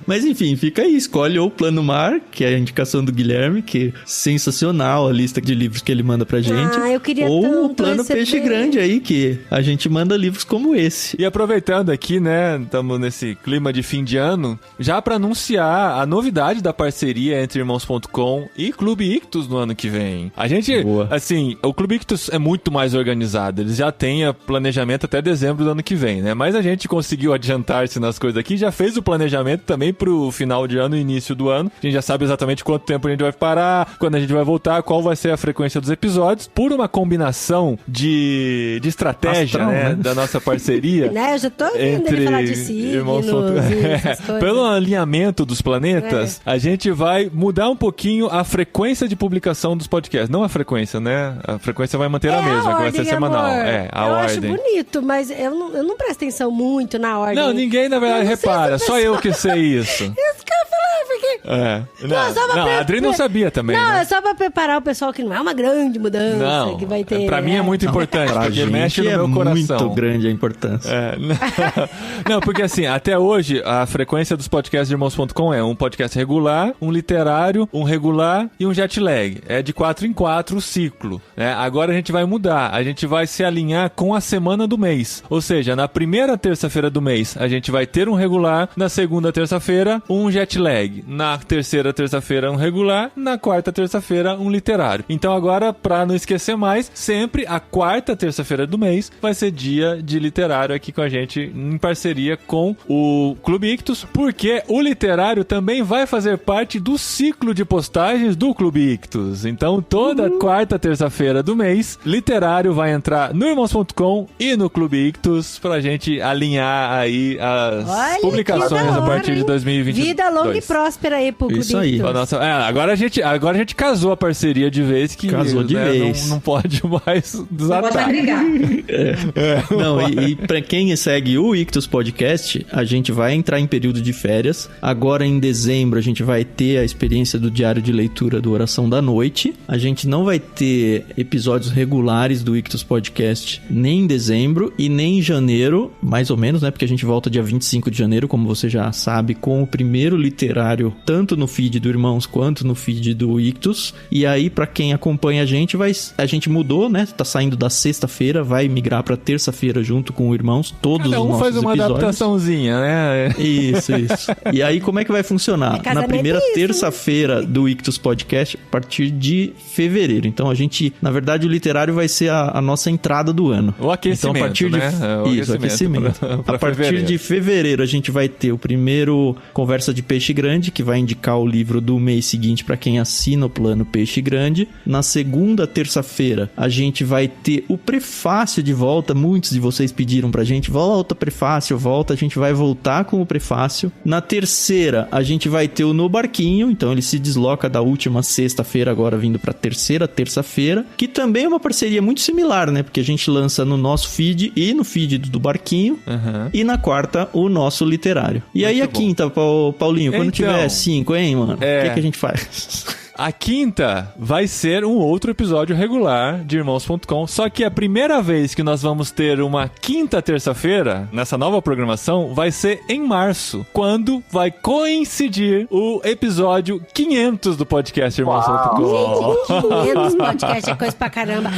Mas enfim, fica aí. Escolhe ou o Plano Mar, que é a indicação do Guilherme, que é sensacional a lista de livros que ele manda pra gente. Eu queria ou o Plano Peixe Grande aí, que a gente manda livros como esse. E aproveitando aqui, né, estamos nesse clima de fim de ano, já pra anunciar a novidade da parceria entre Irmãos.com e Clube Ictus no ano que vem. A gente, assim, o Clube Ictus é muito mais organizado, eles já têm planejamento até dezembro do ano que vem, né, mas a gente conseguiu adiantar-se nas coisas aqui, já fez o planejamento também pro final de ano e início do ano, a gente já sabe exatamente quanto tempo a gente vai parar, quando a gente vai voltar, qual vai ser a frequência dos episódios, por uma combinação de estratégia, né, da nossa parceria. Né, eu já tô ouvindo ele falar de signos pelo alinhamento dos planetas, a gente vai mudar um pouquinho a frequência de publicação dos podcasts. Não a frequência, né? A frequência vai manter a mesma, que vai ser semanal. A ordem. Eu acho bonito, mas eu não presto atenção muito na ordem. Não, ninguém na verdade repara, só eu que sei isso. Isso que eu falei, porque... a Adri não sabia também, Não, né? é só pra preparar o pessoal que não é uma grande mudança que vai ter. Pra mim é muito importante, porque mexe no meu coração. É muito grande a importância. Não, porque assim, até hoje, a frequência dos podcasts de Irmãos.com é um podcast regular, um literário, um regular e um jet lag. É de 4 em 4 o ciclo, né? Agora a gente vai mudar, a gente vai se alinhar com a semana do mês. Ou seja, na primeira terça-feira do mês, a gente vai ter um regular, na segunda terça-feira, um jet lag. Na terceira terça-feira, um regular, na quarta terça-feira, um literário. Então agora, pra não esquecer mais, sempre a quarta terça-feira do mês vai ser dia de literário aqui com a gente, em parceria com o Clube Ictus, porque o literário também vai fazer parte do ciclo de postagens do Clube Ictus. Então, toda quarta terça-feira do mês, literário vai entrar no Irmãos.com e no Clube Ictus pra gente alinhar aí as publicações a partir de 2022. Vida longa e próspera aí pro Clube Ictus. Nossa, agora a gente casou a parceria de vez que casou de vez. Não pode mais desatar. Pode agregar. Não, e pra quem segue o Ictus Podcast, a gente vai entrar em período de férias. Agora em dezembro a gente vai ter a experiência do diário de leitura do Oração da Noite. A gente não vai ter episódios regulares do Ictus Podcast nem em dezembro e nem em janeiro, mais ou menos, né? Porque a gente volta dia 25 de janeiro, como você já sabe, com o primeiro literário tanto no feed do Irmãos quanto no feed do Ictus. E aí, pra quem acompanha a gente mudou, né? Tá saindo da sexta-feira, vai migrar pra terça-feira junto com o Irmãos, todos os nossos faz uma episódios. Adaptaçãozinha, né? Isso. E aí, como é que vai funcionar? Na primeira terça-feira do Ictus Podcast, a partir de fevereiro. Então, a gente, na verdade, o literário vai ser a nossa entrada do ano. O aquecimento, então, a partir né? Isso, aquecimento. Pra a partir fevereiro. de fevereiro, a gente vai ter o primeiro Conversa de Peixe Grande, que vai indicar o livro do mês seguinte para quem assina o plano Peixe Grande. Na segunda terça-feira, a gente vai ter o prefácio de volta. Muitos de vocês pediram pra gente, volta prefácio, volta. A gente vai voltar com o prefácio. Na terceira, a gente vai ter o No Barquinho. Então, ele se desloca da última sexta-feira, agora vindo pra terceira terça-feira, que também é uma parceria muito similar, né? Porque a gente lança no nosso feed e no feed do Barquinho. E na quarta, o nosso literário. E muito aí a quinta, Paulinho, quando tiver 5, hein, mano? O que a gente faz? A quinta vai ser um outro episódio regular de Irmãos.com, só que a primeira vez que nós vamos ter uma quinta terça-feira nessa nova programação vai ser em março, quando vai coincidir o episódio 500 do podcast Irmãos.com. Gente, 500 podcast é coisa pra caramba.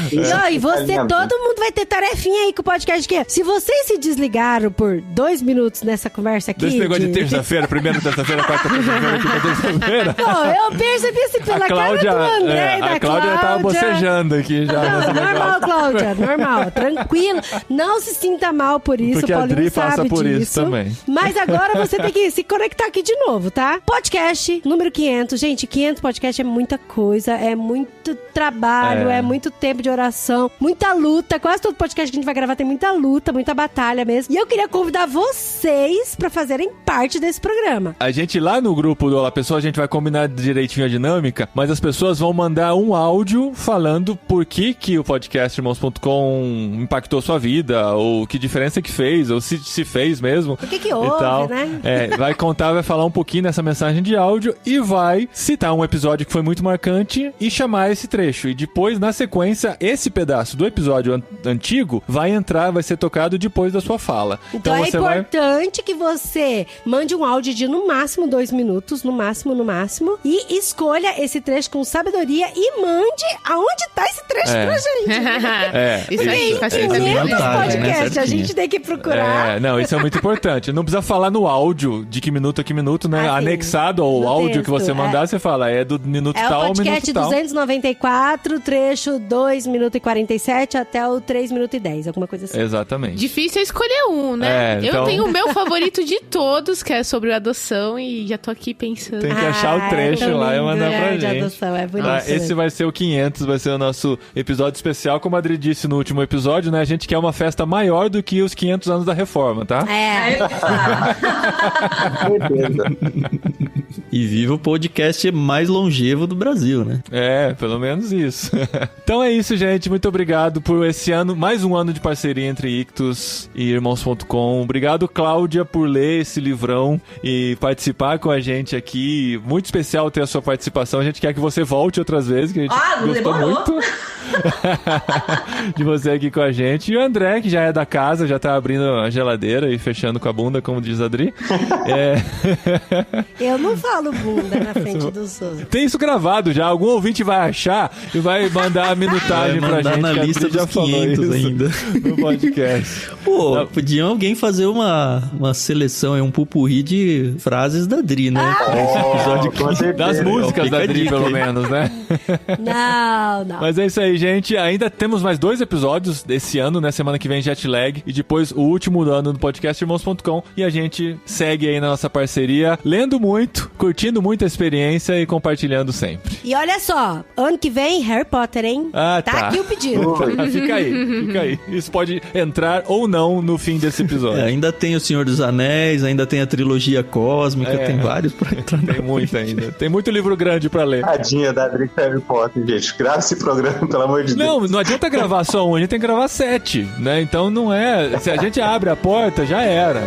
E você, todo mundo vai ter tarefinha aí com o podcast que se vocês se desligaram por 2 minutos nessa conversa aqui... Desse negócio de terça-feira, primeira terça-feira, quarta terça-feira, quinta terça-feira. Eu percebi esse pela Cláudia, cara do André e da a Cláudia tava bocejando aqui já. Não, normal, Cláudia, normal, tranquilo. Não se sinta mal por isso, porque o Paulinho a Dri sabe passa por disso. isso também. Mas agora você tem que se conectar aqui de novo, tá? Podcast número 500. Gente, 500 podcast é muita coisa, é muito trabalho, é muito tempo de oração, muita luta. Quase todo podcast que a gente vai gravar tem muita luta, muita batalha mesmo. E eu queria convidar vocês pra fazerem parte desse programa. A gente lá no grupo do Olá Pessoal, a gente vai combinar direitinho a dinâmica, mas as pessoas vão mandar um áudio falando por que o podcast Irmãos.com impactou sua vida, ou que diferença que fez, ou se fez mesmo. Por que houve, né? Vai contar, vai falar um pouquinho nessa mensagem de áudio e vai citar um episódio que foi muito marcante e chamar esse trecho. E depois, na sequência, esse pedaço do episódio antigo vai ser tocado depois da sua fala. Então é importante que você mande um áudio de no máximo 2 minutos, no máximo, e escolha esse trecho com sabedoria e mande aonde tá esse trecho pra gente. Isso aí, facilita bem. Podcast, a gente tem que procurar. Não, isso é muito importante. Não precisa falar no áudio de que minuto a que minuto, né? Anexado ao áudio texto, que você mandar, você fala, é do minuto tal ao minuto tal. É o podcast 294, trecho 2 minutos e 47 até o 3 minutos e 10, alguma coisa assim. Exatamente. Difícil é escolher um, né? Eu tenho o meu favorito de todos, que é sobre adoção, e já tô aqui pensando. Tem que achar o trecho lá e mandar pra gente. Adoção, é bonito. Esse vai ser o 500, vai ser o nosso episódio especial. Como a Adri disse no último episódio, né? A gente quer uma festa maior do que os 500 anos da reforma, tá? E viva o podcast mais longevo do Brasil, né? Pelo menos isso. Então é isso, gente. Muito obrigado por esse ano, mais um ano de parceria entre Ictus e Irmãos.com. Obrigado, Cláudia, por ler esse livrão e participar com a gente aqui. Muito especial ter a sua participação. A gente quer que você volte outras vezes, que a gente gostou muito de você aqui com a gente. E o André, que já é da casa, já tá abrindo a geladeira e fechando com a bunda, como diz a Adri. Eu não falo bunda na frente dos outros. Tem isso gravado já. Algum ouvinte vai achar e vai mandar a minutagem pra gente. Na lista dos 500 ainda. No podcast. Pô, podia alguém fazer uma seleção, um pupurri de frases da Dri, né? Das músicas da Dri, pelo menos, né? Não. Mas é isso aí, gente. Ainda temos mais 2 episódios desse ano, né? Semana que vem, Jetlag. E depois o último do ano do podcast Irmãos.com. E a gente segue aí na nossa parceria, lendo muito, curtindo muito a experiência e compartilhando sempre. E olha só, ano que vem, Harry Potter, hein? Tá aqui o pedido. Fica aí. Isso pode entrar ou não no fim desse episódio. Ainda tem o Senhor dos Anéis, ainda tem a trilogia cósmica, tem vários pra entrar. Tem muito ainda. Tem muito livro grande pra ler. Tadinha da Adri Harry Potter, gente. Grava esse programa, pelo amor de Deus. Não adianta gravar só um, a gente tem que gravar 7, né? Então não é... Se a gente abre a porta, já era.